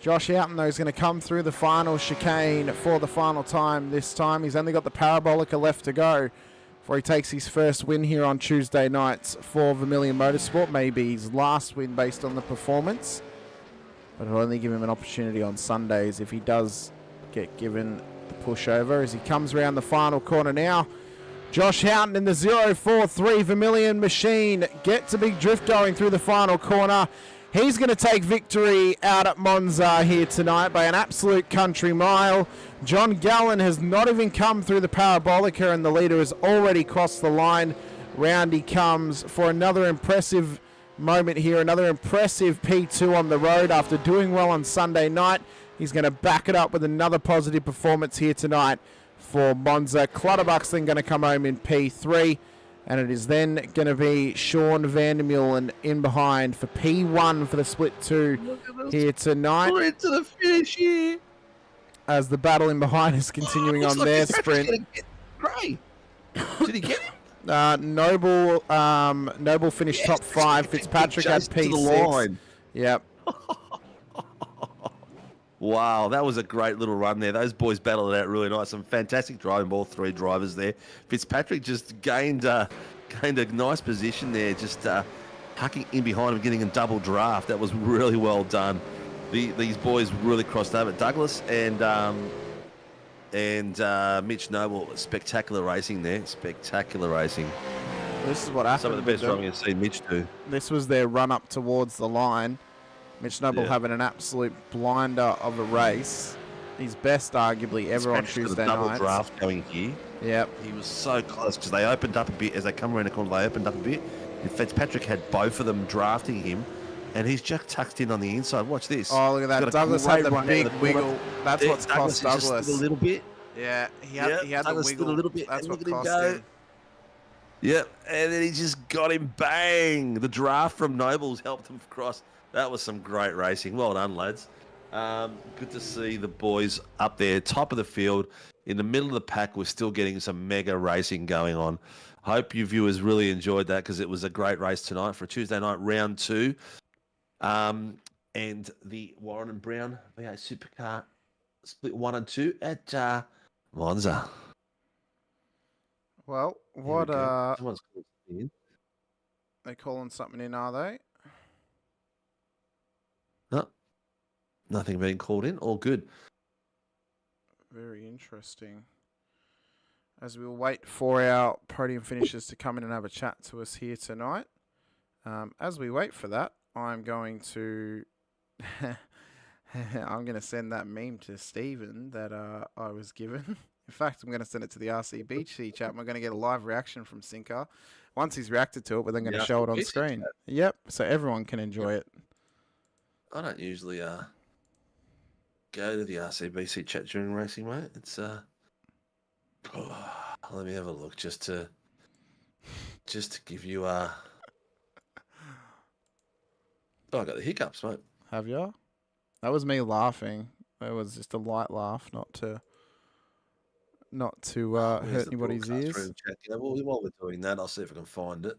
Josh Houghton, though, is going to come through the final chicane for the final time this time. He's only got the Parabolica left to go before he takes his first win here on Tuesday nights for Vermilion Motorsport. Maybe his last win based on the performance. But it'll only give him an opportunity on Sundays if he does get given the pushover. As he comes around the final corner now, Josh Houghton in the 043 Vermilion machine gets a big drift going through the final corner. He's going to take victory out at Monza here tonight by an absolute country mile. John Gallen has not even come through the Parabolica and the leader has already crossed the line. Round he comes for another impressive moment here, another impressive P2 on the road after doing well on Sunday night. He's going to back it up with another positive performance here tonight for Monza. Clutterbuck's then going to come home in P3. And it is then going to be Sean Vandermeer and in behind for P1 for the split 2 here tonight. Sprint to the finish here. As the battle in behind is continuing on their sprint. Great. Did he get him? Noble finished top 5. Fitzpatrick had P6. Yep. Wow, that was a great little run there. Those boys battled it out really nice. Some fantastic driving by all 3 drivers there. Fitzpatrick just gained a nice position there, just hucking in behind him, getting a double draft. That was really well done. These boys really crossed over. Douglas and Mitch Noble, spectacular racing there. Spectacular racing. This is what happened. Some of the best driving I've seen Mitch do. This was their run up towards the line. Mitch Noble having an absolute blinder of a race. His best, arguably, ever on Tuesday night. Double draft going here. Yep. He was so close because they opened up a bit. As they come around the corner, they opened up a bit. And Fitzpatrick had both of them drafting him. And he's just tucked in on the inside. Watch this. Oh, look at that. Douglas had the big wiggle. That's what's cost Douglas. Just a little bit. Yeah, he had the wiggle. A little bit. That's what cost him. Yep, and then he just got him. Bang! The draft from Nobles helped him cross. That was some great racing. Well done, lads. Good to see the boys up there, top of the field. In the middle of the pack, we're still getting some mega racing going on. Hope you viewers really enjoyed that because it was a great race tonight for Tuesday night, round 2. And the Warren and Brown V8 Supercar split 1 and 2 at Monza. Well, what Someone's called something in. They calling something in, are they? No, nothing being called in. All good. Very interesting. as we'll wait for our podium finishers to come in and have a chat to us here tonight. As we wait for that, I'm going to send that meme to Stephen that I was given. In fact, I'm going to send it to the RCBC chat. And we're going to get a live reaction from Sinker. Once he's reacted to it, we're then going to show it on screen. Chat. Yep, so everyone can enjoy it. I don't usually go to the RCBC chat during racing, mate. It's let me have a look just to give you Oh, I got the hiccups, mate. Have you? That was me laughing. It was just a light laugh, not to hurt anybody's ears. While we're doing that, I'll see if I can find it.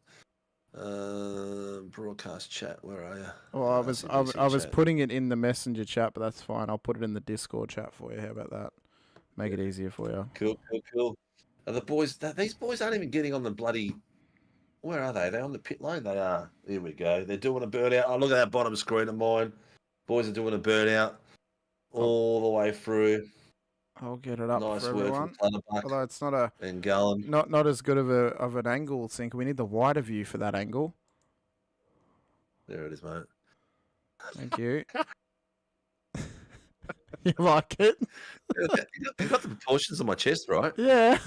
Broadcast chat, where are you? Well, I was putting it in the messenger chat, but that's fine. I'll put it in the Discord chat for you. How about that? Make it easier for you. Cool. Are the boys? These boys aren't even getting on the bloody. Where are they? Are they on the pit lane? They are. Here we go. They're doing a burnout. Oh, look at that bottom screen of mine. Boys are doing a burnout all the way through. I'll get it up nice for everyone. Although it's not not as good of an angle, Sinker. We need the wider view for that angle. There it is, mate. Thank you. You like it? You got the proportions of my chest, right? Yeah.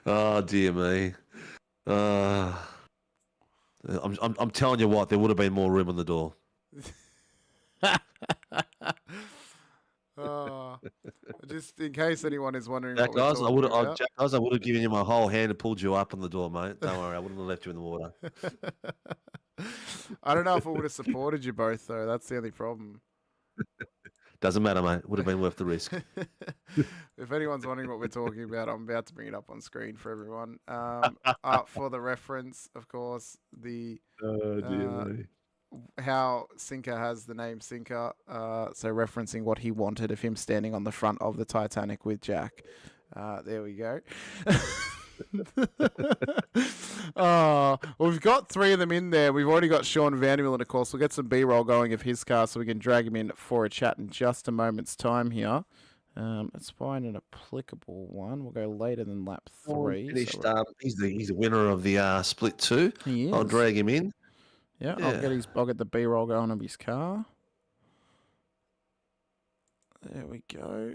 Oh dear me. I'm telling you what, there would have been more room on the door. Just in case anyone is wondering, Jack, guys, I would have given you my whole hand and pulled you up on the door, mate. Don't worry, I wouldn't have left you in the water. I don't know if I would have supported you both, though. That's the only problem. Doesn't matter, mate. Would have been worth the risk. If anyone's wondering what we're talking about, I'm about to bring it up on screen for everyone. For the reference, of course, how Sinker has the name Sinker, so referencing what he wanted of him standing on the front of the Titanic with Jack. There we go. We've got three of them in there. We've already got Sean Vandermill, and of course we'll get some B-roll going of his car so we can drag him in for a chat in just a moment's time here. Let's find an applicable one. We'll go later than lap 3. Finished, he's the winner of the split 2. He is. I'll drag him in. Yeah. I'll get the B-roll going of his car. There we go.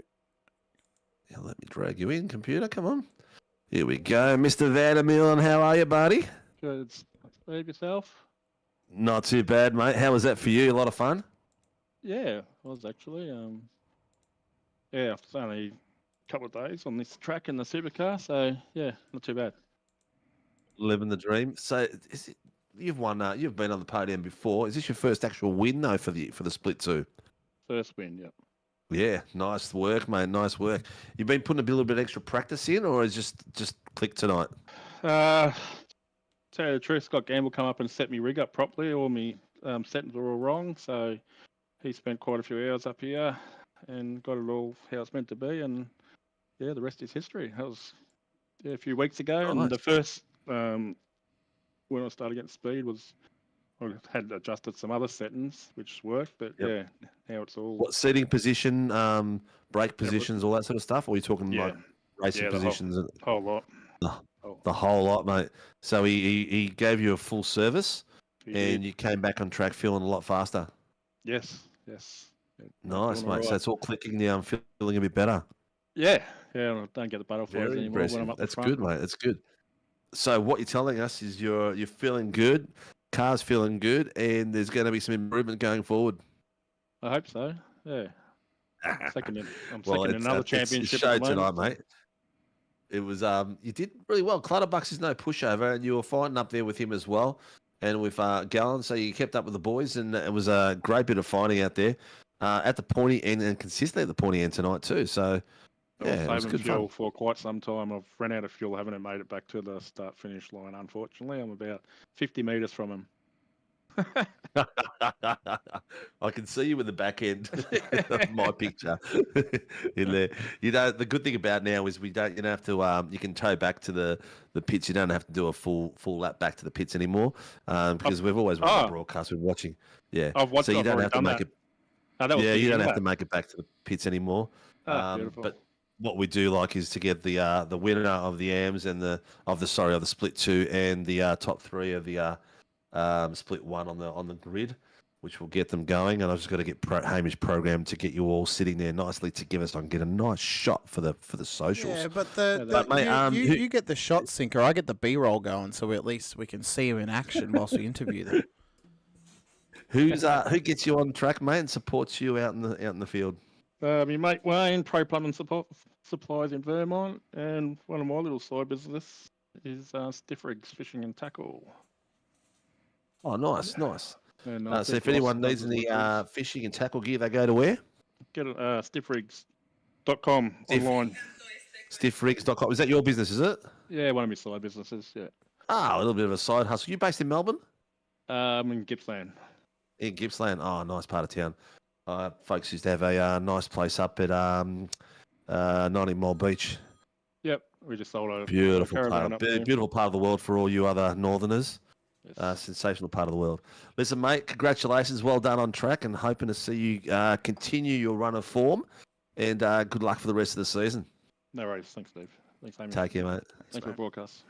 Yeah, let me drag you in, computer. Come on. Here we go, Mr. Vandermill. How are you, buddy? Good. Save yourself. Not too bad, mate. How was that for you? A lot of fun? Yeah, it was actually. It's only a couple of days on this track in the supercar, so yeah, not too bad. Living the dream. So, you've won. You've been on the podium before. Is this your first actual win though for the split 2? First win, yep. Yeah, nice work, mate. Nice work. You've been putting a little bit extra practice in, or is just click tonight? Tell you the truth, Scott Gamble come up and set me rig up properly. All my settings were all wrong, so he spent quite a few hours up here and got it all how it's meant to be. And yeah, the rest is history. That was a few weeks ago, and the first when I started getting speed was. I had adjusted some other settings, which worked, but yeah, now it's all... What, seating position, brake positions, all that sort of stuff? Or are you talking like racing positions? The whole lot. The whole lot, mate. So he gave you a full service and you came back on track feeling a lot faster. Yes. Nice, mate. Right. So it's all clicking now. I'm feeling a bit better. Yeah. I don't get the butterflies anymore impressive. When I'm up That's the front. good, mate. That's good. So what you're telling us is you're feeling good. Car's feeling good, and there's going to be some improvement going forward. I hope so. Yeah. I'm second in another championship. It's showed tonight, mate. It was you did really well. Clutterbucks is no pushover, and you were fighting up there with him as well, and with Gallen. So you kept up with the boys, and it was a great bit of fighting out there at the pointy end and consistently at the pointy end tonight too. So yeah, it was good fuel fun. For quite some time. I've run out of fuel, haven't made it back to the start-finish line, unfortunately. I'm about 50 metres from him. I can see you in the back end of my picture in there. You know, the good thing about now is you don't have to you can tow back to the pits. You don't have to do a full lap back to the pits anymore because we've always watched the broadcast. We're watching. Yeah. I've watched, so you don't have to make it. That was Yeah, you don't have that. to make it back to the pits anymore. Beautiful. But what we do like is to get the winner of the AMs and the split 2 and the top 3 of the split 1 on the grid, which will get them going. And I've just got to get Hamish programmed to get you all sitting there nicely together so I can get a nice shot for the socials. Yeah, but you get the shot sinker. I get the B-roll going, so at least we can see him in action whilst we interview them. Who gets you on track, mate, and supports you out in the field? My mate Wayne, Pro Plumbing Supplies in Vermont, and one of my little side business is Stiff Rigs Fishing and Tackle. Oh, nice. And, So if anyone needs any fishing and tackle gear, they go to where? Get it, stiffrigs.com online. Stiffrigs.com. Is that your business, is it? Yeah, one of my side businesses, yeah. Ah, a little bit of a side hustle. You based in Melbourne? In Gippsland. In Gippsland. Oh, nice part of town. Folks used to have a nice place up at 90 Mile Beach. Yep, we just sold a Beautiful caravan up there. beautiful part of the world for all you other northerners. Yes. Sensational part of the world. Listen, mate, congratulations. Well done on track, and hoping to see you continue your run of form. And good luck for the rest of the season. No worries. Thanks, Steve. Thanks, Amy. Take care, mate. Thanks for the broadcast.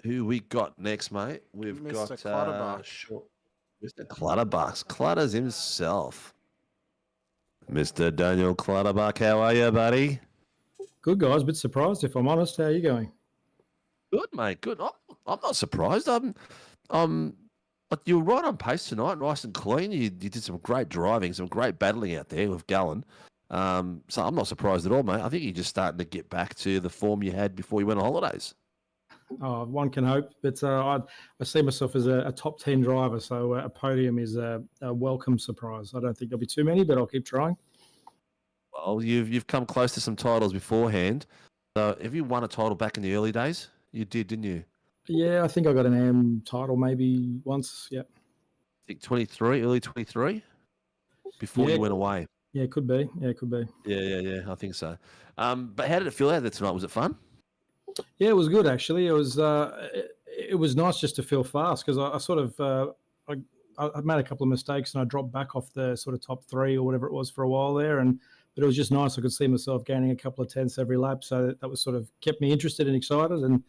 Who we got next, mate? We've Mr. got Clutterbuck. Mr. Clutterbucks. Clutters himself. Mr. Daniel Clutterbuck, how are you, buddy? Good, guys. A bit surprised, if I'm honest. How are you going? Good, mate. Good. I'm not surprised. But you were right on pace tonight, nice and clean. You did some great driving, some great battling out there with Gallen. So I'm not surprised at all, mate. I think you're just starting to get back to the form you had before you went on holidays. Oh, one can hope, but I see myself as a top 10 driver, so a podium is a welcome surprise. I don't think there'll be too many, but I'll keep trying. Well, you've come close to some titles beforehand. So have you won a title back in the early days? You did, didn't you? Yeah, I think I got an AM title maybe once. Yeah. I think 23, early 23, before Yeah. you went away. Yeah, could be. Yeah, it could be. Yeah, I think so. But how did it feel out there tonight? Was it fun? Yeah, it was good actually. It was nice just to feel fast because I sort of I made a couple of mistakes and I dropped back off the sort of top 3 or whatever it was for a while there, but it was just nice. I could see myself gaining a couple of tenths every lap, so that was sort of kept me interested and excited, and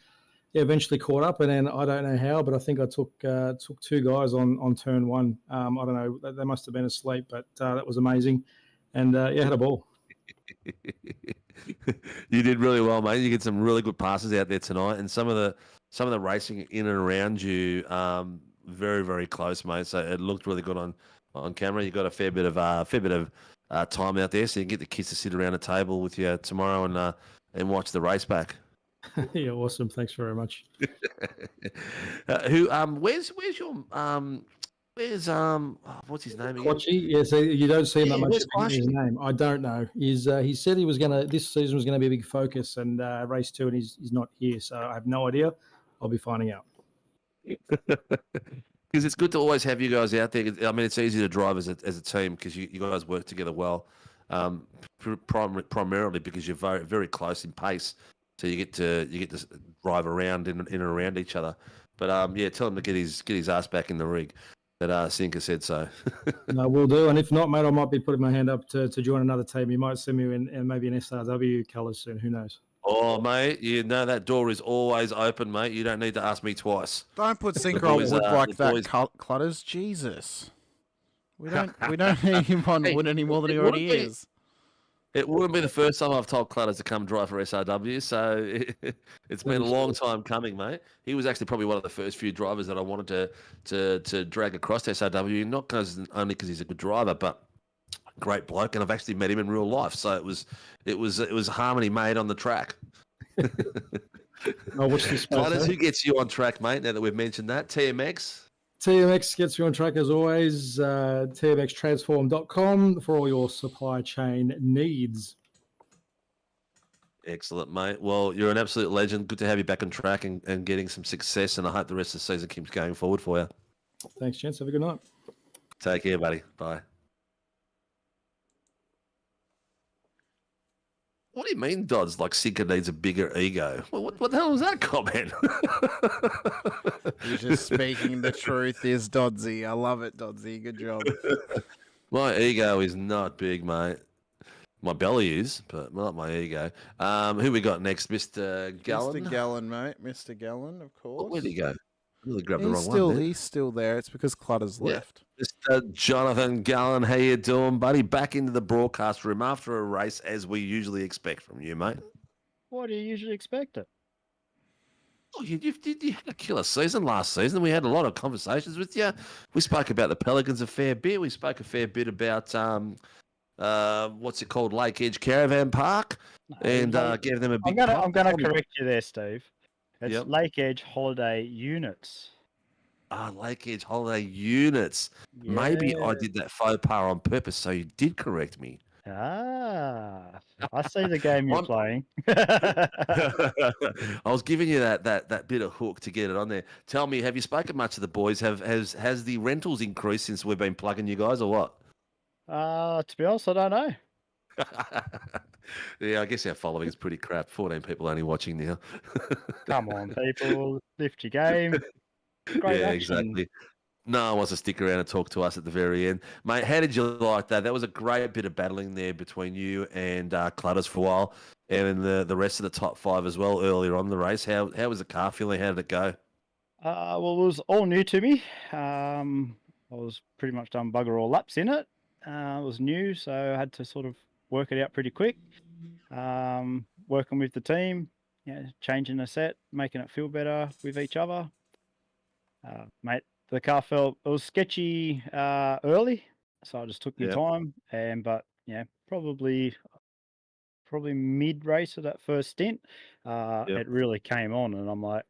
yeah, eventually caught up. And then I don't know how, but I think I took 2 guys on turn 1. I don't know, they must have been asleep, but that was amazing, and yeah, had a ball. You did really well, mate. You get some really good passes out there tonight, and some of the racing in and around you, very, very close, mate. So it looked really good on camera. You got a fair bit of time out there, so you can get the kids to sit around a table with you tomorrow and watch the race back. Yeah, awesome. Thanks very much. Where's what's his name again? Quatchy, yeah, so you don't see him that much. Where's His name, I don't know. He said he was this season was gonna be a big focus, and race 2, and he's not here, so I have no idea. I'll be finding out. Because it's good to always have you guys out there. I mean, it's easy to drive as a team because you guys work together well. Primarily because you're very, very close in pace, so you get to drive around in and around each other. But yeah, tell him to get his ass back in the rig. That Sinker said so. No, we'll do. And if not, mate, I might be putting my hand up to join another team. You might see me in maybe an SRW colours soon. Who knows? Oh, mate, you know that door is always open, mate. You don't need to ask me twice. Don't put Sinker on wood like that, Clutters. Jesus. We don't need him on wood any more than he already is. It wouldn't be the first time I've told Clutters to come drive for SRW, so it's been a long time coming, mate. He was actually probably one of the first few drivers that I wanted to drag across to SRW, not only because he's a good driver, but great bloke, and I've actually met him in real life. So it was harmony made on the track. I'll watch this. Clutters, who gets you on track, mate? Now that we've mentioned that, TMX. TMX gets you on track as always. TMXtransform.com for all your supply chain needs. Excellent, mate. Well, you're an absolute legend. Good to have you back on track and getting some success, and I hope the rest of the season keeps going forward for you. Thanks, gents. Have a good night. Take care, buddy. Bye. What do you mean, Dodds? Like Sinker needs a bigger ego? What the hell was that comment? You're just speaking the truth, is Dodsy. I love it, Dodsy. Good job. My ego is not big, mate. My belly is, but not my ego. Who we got next, Mr. Gallen? Mr. Gallen, mate. Mr. Gallen, of Oh, course. where'd he go? I really grabbed the wrong one there. He's still there. It's because Clutter's Yeah. left. Mr. Jonathan Gallen, how you doing, buddy? Back into the broadcast room after a race, as we usually expect from you, mate. What do you usually expect it? Oh, you had a killer season last season. We had a lot of conversations with you. We spoke about the Pelicans a fair bit. We spoke a fair bit about what's it called, Lake Edge Caravan Park, and gave them a big. I'm gonna correct you there, Steve. It's Yep. Lake Edge Holiday Units. Lake Edge Holiday Units. Maybe I did that faux pas on purpose, so you did correct me. I see the game you're playing. I was giving you that bit of hook to get it on there. Tell me, have you spoken much to the boys? Has the rentals increased since we've been plugging you guys, or what? To be honest, I don't know. Yeah, I guess our following is pretty crap. 14 people only watching now. Come on, people, lift your game. Great Yeah, action. exactly. No one wants to stick around and talk to us at the very end. Mate, how did you like that? That was a great bit of battling there between you and Clutters for a while, and the rest of the top five as well earlier on in the race. How was the car feeling? How did it go? Well, it was all new to me. I was pretty much done bugger all laps in it. It was new, so I had to sort of work it out pretty quick. Working with the team, changing the set, making it feel better with each other. Mate, the car it was sketchy early, so I just took my time. But probably mid race of that first stint, it really came on, and I'm like,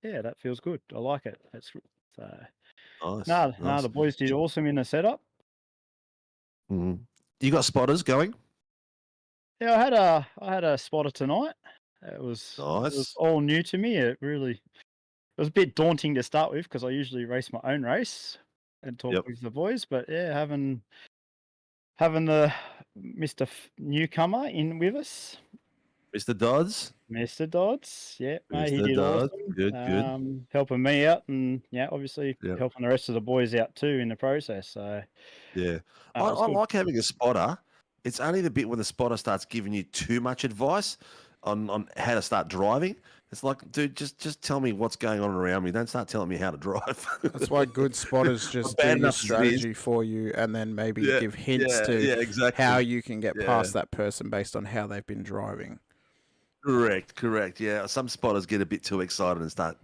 yeah, that feels good. I like it. It's nice. No, the boys did awesome in the setup. Mm-hmm. You got spotters going? Yeah, I had a spotter tonight. It was nice. It was all new to me. It was a bit daunting to start with because I usually race my own race and talk with the boys. But yeah, having the Mr. Newcomer in with us, Mr. Dodds. Mr. Dodds, yeah, mate, he Mr. did Dodds. awesome. Good. Helping me out, and obviously helping the rest of the boys out too in the process. So yeah, I like having a spotter. It's only the bit when the spotter starts giving you too much advice on how to start driving. It's like, dude, just tell me what's going on around me. Don't start telling me how to drive. That's why good spotters just do your strategy for you, and then maybe give hints to how you can get past that person based on how they've been driving. Correct. Yeah, some spotters get a bit too excited and start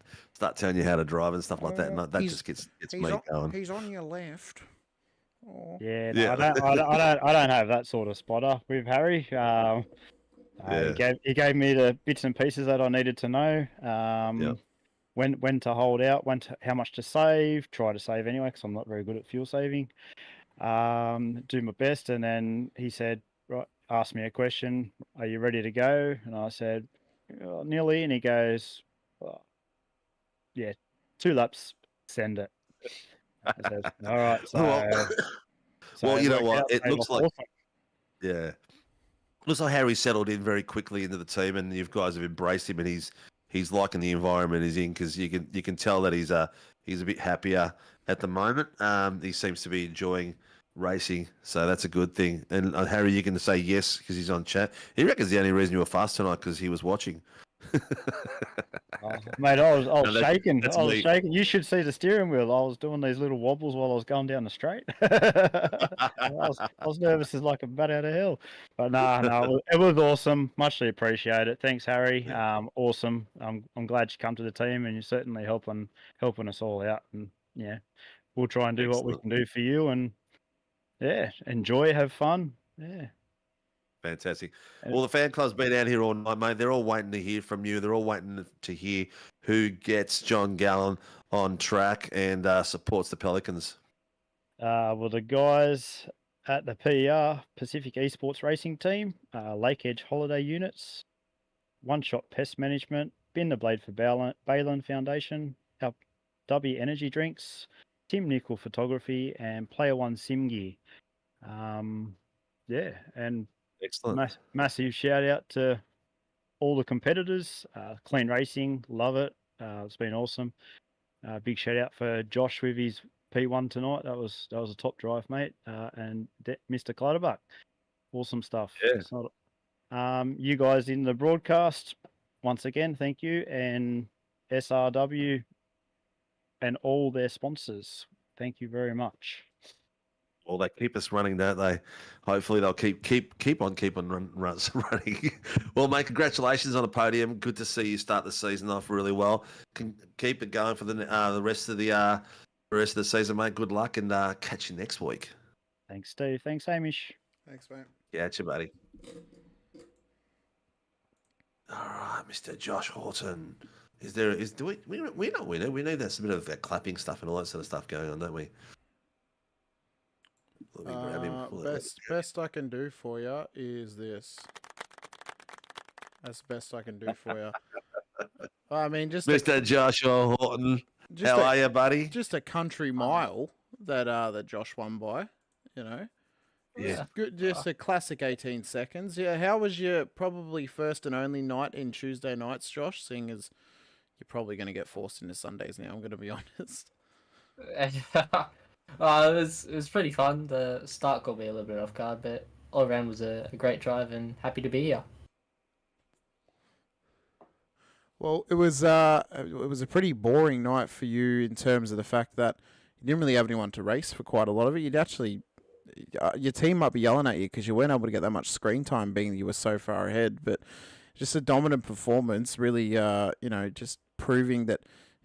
telling you how to drive and stuff like that, and that just gets me going. He's on your left. Oh. Yeah, no, I don't have that sort of spotter with Harry. He gave me the bits and pieces that I needed to know. When to hold out, how much to save. Try to save anyway, because I'm not very good at fuel saving. Do my best, and then he said, right, asked me a question. Are you ready to go? And I said, nearly. And he goes, 2 laps, send it. I said, all right. Well, you know what? It looks like awesome. Looks like Harry settled in very quickly into the team, and you guys have embraced him, and he's liking the environment he's in, because you can tell that he's a bit happier at the moment. He seems to be enjoying racing, so that's a good thing. And Harry, you can say yes because he's on chat. He reckons the only reason you were fast tonight because he was watching. Mate, I was shaking. I was shaking. You should see the steering wheel. I was doing these little wobbles while I was going down the straight. I was nervous as like a bat out of hell. But no, it was awesome. Muchly appreciated. Thanks, Harry. Awesome. I'm glad you come to the team, and you're certainly helping us all out. And we'll try and do what we can do for you. And enjoy, have fun. Yeah. Fantastic. Well, the fan club's been out here all night, mate. They're all waiting to hear from you. They're all waiting to hear who gets John Gallen on track and supports the Pelicans. Well, the guys at the PER, Pacific Esports Racing Team, Lake Edge Holiday Units, One Shot Pest Management, Bin the Blade for Balin Foundation, our W Energy Drinks, Tim Nickel Photography, and Player One Sim Gear. And excellent. Massive shout out to all the competitors. Clean Racing, love it. It's been awesome. Big shout out for Josh with his P1 tonight. That was a top drive, mate. And Mr. Clutterbuck, awesome stuff. Yeah. It's not, you guys in the broadcast, once again, thank you, and SRW and all their sponsors, thank you very much. Well, they keep us running, don't they? Hopefully, they'll keep on running. Well, mate, congratulations on the podium. Good to see you start the season off really well. Keep it going for the rest of the season, mate. Good luck, and catch you next week. Thanks, Steve. Thanks, Hamish. Thanks, mate. Yeah, it's you, buddy. All right, Mr. Josh Horton. We know we need that bit of that clapping stuff and all that sort of stuff going on, don't we? Let me grab him. Best I can do for you is this. That's the best I can do for you. I mean, just Mr. Joshua Horton. How are you, buddy? Just a country mile that Josh won by, you know. Yeah. Good, just a classic 18 seconds. Yeah, how was your probably first and only night in Tuesday nights, Josh, seeing as you're probably going to get forced into Sundays now, I'm going to be honest. It was pretty fun. The start got me a little bit off guard, but all around was a great drive and happy to be here. Well, it was a pretty boring night for you in terms of the fact that you didn't really have anyone to race for quite a lot of it. You'd actually, your team might be yelling at you because you weren't able to get that much screen time, being that you were so far ahead. But just a dominant performance, really, just proving that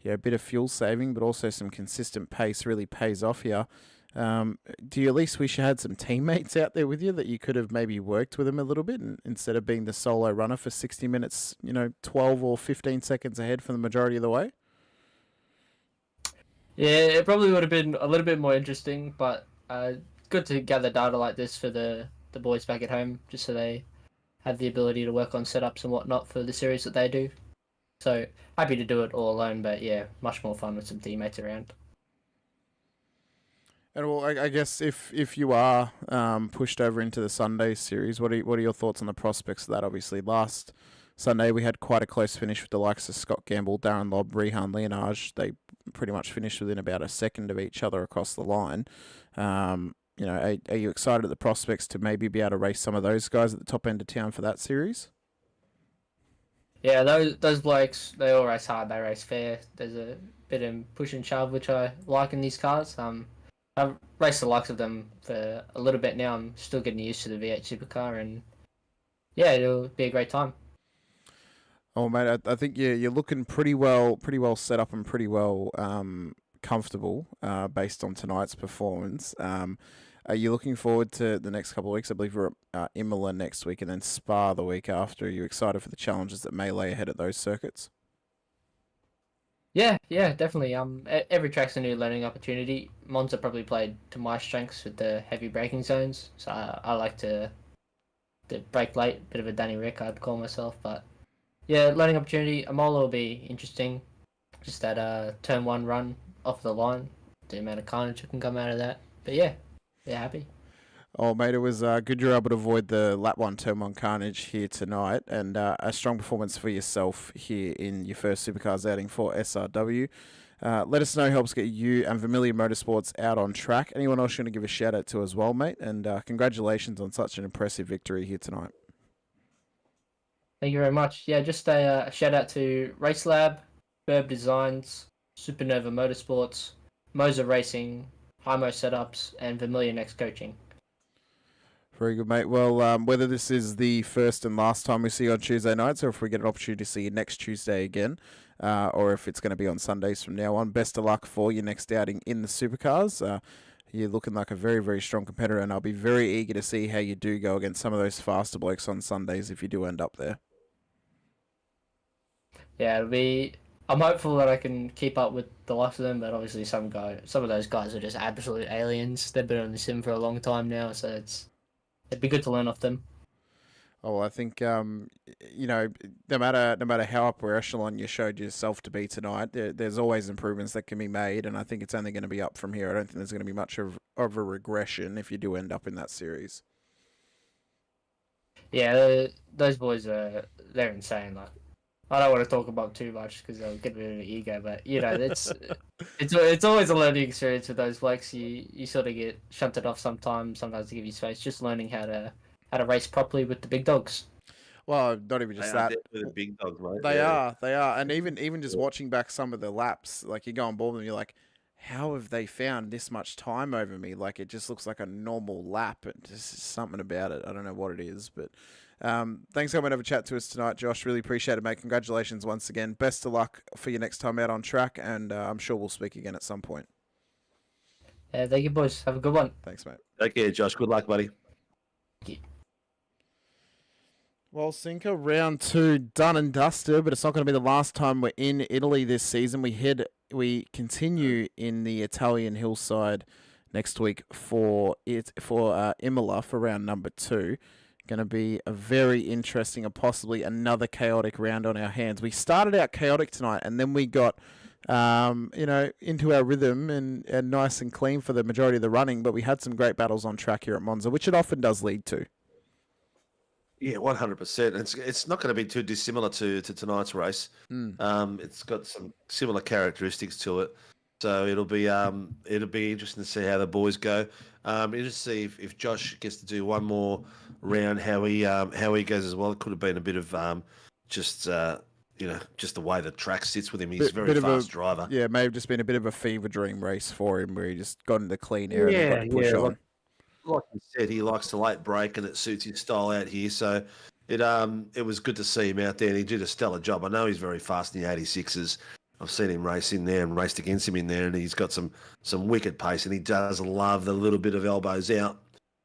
a bit of fuel saving, but also some consistent pace really pays off here. Do you at least wish you had some teammates out there with you that you could have maybe worked with them a little bit instead of being the solo runner for 60 minutes, 12 or 15 seconds ahead for the majority of the way? Yeah, it probably would have been a little bit more interesting, but good to gather data like this for the boys back at home, just so they have the ability to work on setups and whatnot for the series that they do. So happy to do it all alone, but yeah, much more fun with some teammates around. And well, I guess if you are pushed over into the Sunday series, what are your thoughts on the prospects of that? Obviously, last Sunday we had quite a close finish with the likes of Scott Gamble, Darren Lobb, Rehan Leonage. They pretty much finished within about a second of each other across the line. Are you excited at the prospects to maybe be able to race some of those guys at the top end of town for that series? Yeah, those blokes, they all race hard, they race fair. There's a bit of push and shove, which I like in these cars. I've raced the likes of them for a little bit now. I'm still getting used to the V8 supercar, and yeah, it'll be a great time. Oh, mate, I think you're looking pretty well set up and pretty well comfortable based on tonight's performance. Are you looking forward to the next couple of weeks? I believe we're at Imola next week and then Spa the week after. Are you excited for the challenges that may lay ahead at those circuits? Yeah, definitely. Every track's a new learning opportunity. Monza probably played to my strengths with the heavy braking zones, so I like to brake late. Bit of a Danny Rick, I'd call myself, but yeah, learning opportunity. Imola will be interesting. Just that turn one run off the line, the amount of carnage that can come out of that. But yeah, happy. Oh, mate, it was good you were able to avoid the lap one, turn one carnage here tonight, and a strong performance for yourself here in your first Supercars outing for SRW. Let us know, helps get you and Vermilion Motorsports out on track. Anyone else you want to give a shout out to as well, mate? And congratulations on such an impressive victory here tonight. Thank you very much. Yeah, just a shout out to Race Lab, Burb Designs, Supernova Motorsports, Moza Racing, Hymo Setups, and Vermilion X Coaching. Very good, mate. Well, whether this is the first and last time we see you on Tuesday nights, or if we get an opportunity to see you next Tuesday again, or if it's going to be on Sundays from now on, best of luck for your next outing in the Supercars. You're looking like a very, very strong competitor, and I'll be very eager to see how you do go against some of those faster blokes on Sundays if you do end up there. Yeah, I'm hopeful that I can keep up with the likes of them, but obviously some of those guys are just absolute aliens. They've been on the sim for a long time now, so it'd be good to learn off them. Oh, I think no matter how upper echelon you showed yourself to be tonight, there's always improvements that can be made, and I think it's only going to be up from here. I don't think there's going to be much of a regression if you do end up in that series. Yeah, those boys they're insane. Like I don't want to talk about too much because I'll get a bit of an ego, but you know, it's always a learning experience with those blokes. You sort of get shunted off sometimes to give you space. Just learning how to race properly with the big dogs. Well, not even just that. The big dogs, mate. They are, and even just watching back some of the laps, like you go on board and you're like, how have they found this much time over me? Like it just looks like a normal lap, and just something about it. I don't know what it is, but thanks for coming over to chat to us tonight, Josh. Really appreciate it, mate. Congratulations once again. Best of luck for your next time out on track, and I'm sure we'll speak again at some point. Thank you, boys. Have a good one. Thanks, mate. Take care, Josh. Good luck, buddy. Thank you. Well, Sinker, round 2 done and dusted, but it's not going to be the last time we're in Italy this season. We continue in the Italian hillside next week for Imola for round number 2. Going to be a very interesting and possibly another chaotic round on our hands. We started out chaotic tonight, and then we got into our rhythm and nice and clean for the majority of the running, but we had some great battles on track here at Monza, which it often does lead to. Yeah, 100%. It's not going to be too dissimilar to tonight's race. It's got some similar characteristics to it, so it'll be interesting to see how the boys go. Interesting to see if Josh gets to do one more round, how he goes as well. It could have been a bit of just the way the track sits with him. He's a very fast driver. Yeah, may have just been a bit of a fever dream race for him, where he just got into clean air and got to push on. Like you said, he likes to late break, and it suits his style out here. So it was good to see him out there, and he did a stellar job. I know he's very fast in the 86s. I've seen him race in there and raced against him in there, and he's got some wicked pace, and he does love the little bit of elbows out,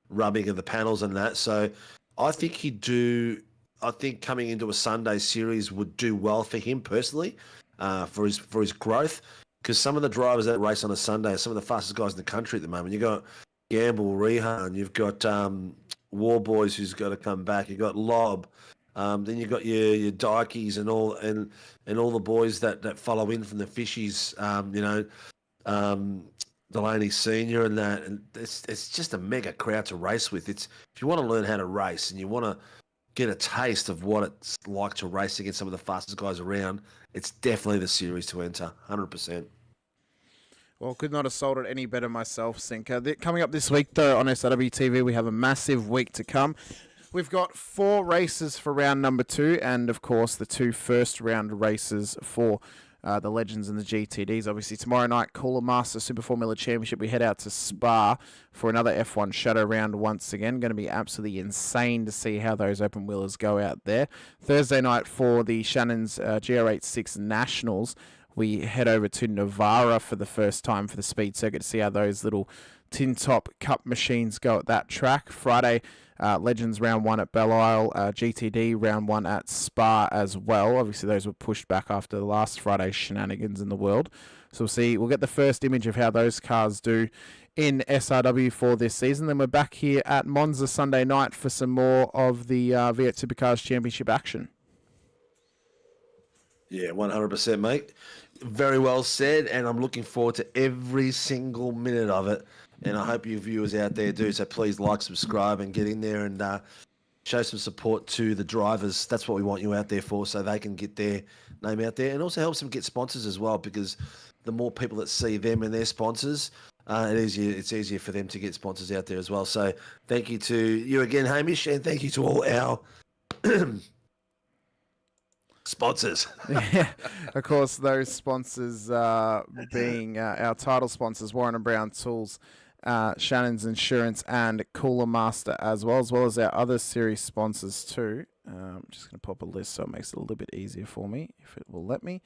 rubbing of the panels and that. So I think I think coming into a Sunday series would do well for him personally, for his growth, because some of the drivers that race on a Sunday are some of the fastest guys in the country at the moment. You got Gamble, Rehan, you've got War Boys who's got to come back. You've got Lob, then you've got your Dykeys and all the boys that follow in from the Fishies. Delaney Senior and that, and it's just a mega crowd to race with. If you want to learn how to race and you want to get a taste of what it's like to race against some of the fastest guys around, it's definitely the series to enter, 100%. Well, could not have sold it any better myself, Sinker. Coming up this week, though, on SRW TV, we have a massive week to come. We've got 4 races for round number 2, and, of course, the 2 first-round races for the Legends and the GTDs. Obviously, tomorrow night, Cooler Master Super Formula Championship, we head out to Spa for another F1 Shadow round once again. Going to be absolutely insane to see how those open wheelers go out there. Thursday night for the Shannon's GR86 Nationals, we head over to Novara for the first time for the speed circuit to see how those little tin top cup machines go at that track. Friday, Legends round 1 at Belle Isle, GTD round 1 at Spa as well. Obviously, those were pushed back after the last Friday's shenanigans in the world. So we'll get the first image of how those cars do in SRW for this season. Then we're back here at Monza Sunday night for some more of the V8 Supercars Championship action. Yeah, 100%, mate. Very well said, and I'm looking forward to every single minute of it. And I hope you viewers out there do. So please like, subscribe, and get in there and show some support to the drivers. That's what we want you out there for, so they can get their name out there, and also helps them get sponsors as well. Because the more people that see them and their sponsors, it's easier for them to get sponsors out there as well. So thank you to you again, Hamish, and thank you to all our sponsors. Yeah, of course, those sponsors being our title sponsors, Warren and Brown Tools, Shannon's Insurance, and Cooler Master, as well as our other series sponsors too. I'm just going to pop a list so it makes it a little bit easier for me, if it will let me.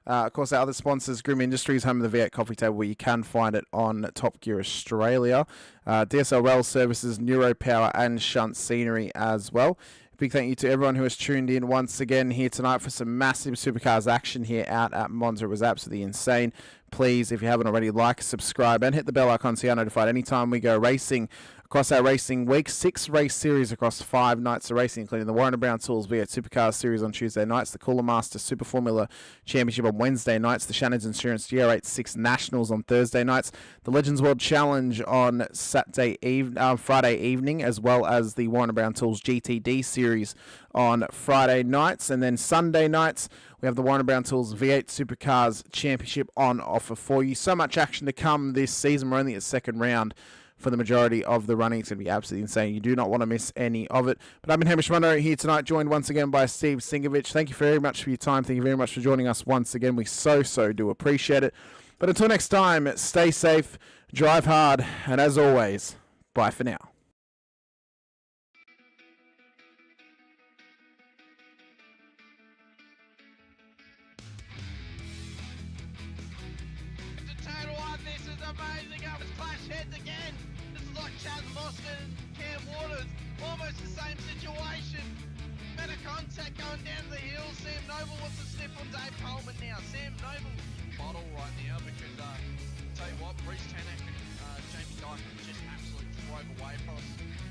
Of course, our other sponsors, Grim Industries, home of the V8 Coffee Table, where you can find it on Top Gear Australia. DSL Railway Services, NeuroPower, and Shunt Scenery as well. Big thank you to everyone who has tuned in once again here tonight for some massive Supercars action here out at Monza. It was absolutely insane. please, if you haven't already, like, subscribe, and hit the bell icon so you're notified anytime we go racing across our racing week. 6 race series across 5 nights of racing, including the Warren & Brown Tools V8 Supercars Series on Tuesday nights, the Cooler Master Super Formula Championship on Wednesday nights, the Shannon's Insurance GR86 Nationals on Thursday nights, the Legends World Challenge on Friday evening, as well as the Warren & Brown Tools GTD Series on Friday nights. And then Sunday nights, we have the Warren & Brown Tools V8 Supercars Championship on offer for you. So much action to come this season. We're only at second round for the majority of the running. It's going to be absolutely insane. You do not want to miss any of it. But I've been Hamish Munro here tonight, joined once again by Steve Sinkovic. Thank you very much for your time. Thank you very much for joining us once again. We so do appreciate it. But until next time, stay safe, drive hard, and as always, bye for now. This is amazing. I was clash heads again. This is like Chaz Mostert and Cam Waters. Almost the same situation. Better contact going down the hill. Sam Noble wants to sniff on Dave Coleman now. Sam Noble bottle right now because tell you what, Bruce Tanak and Jamie Dyke just absolutely drove away from us.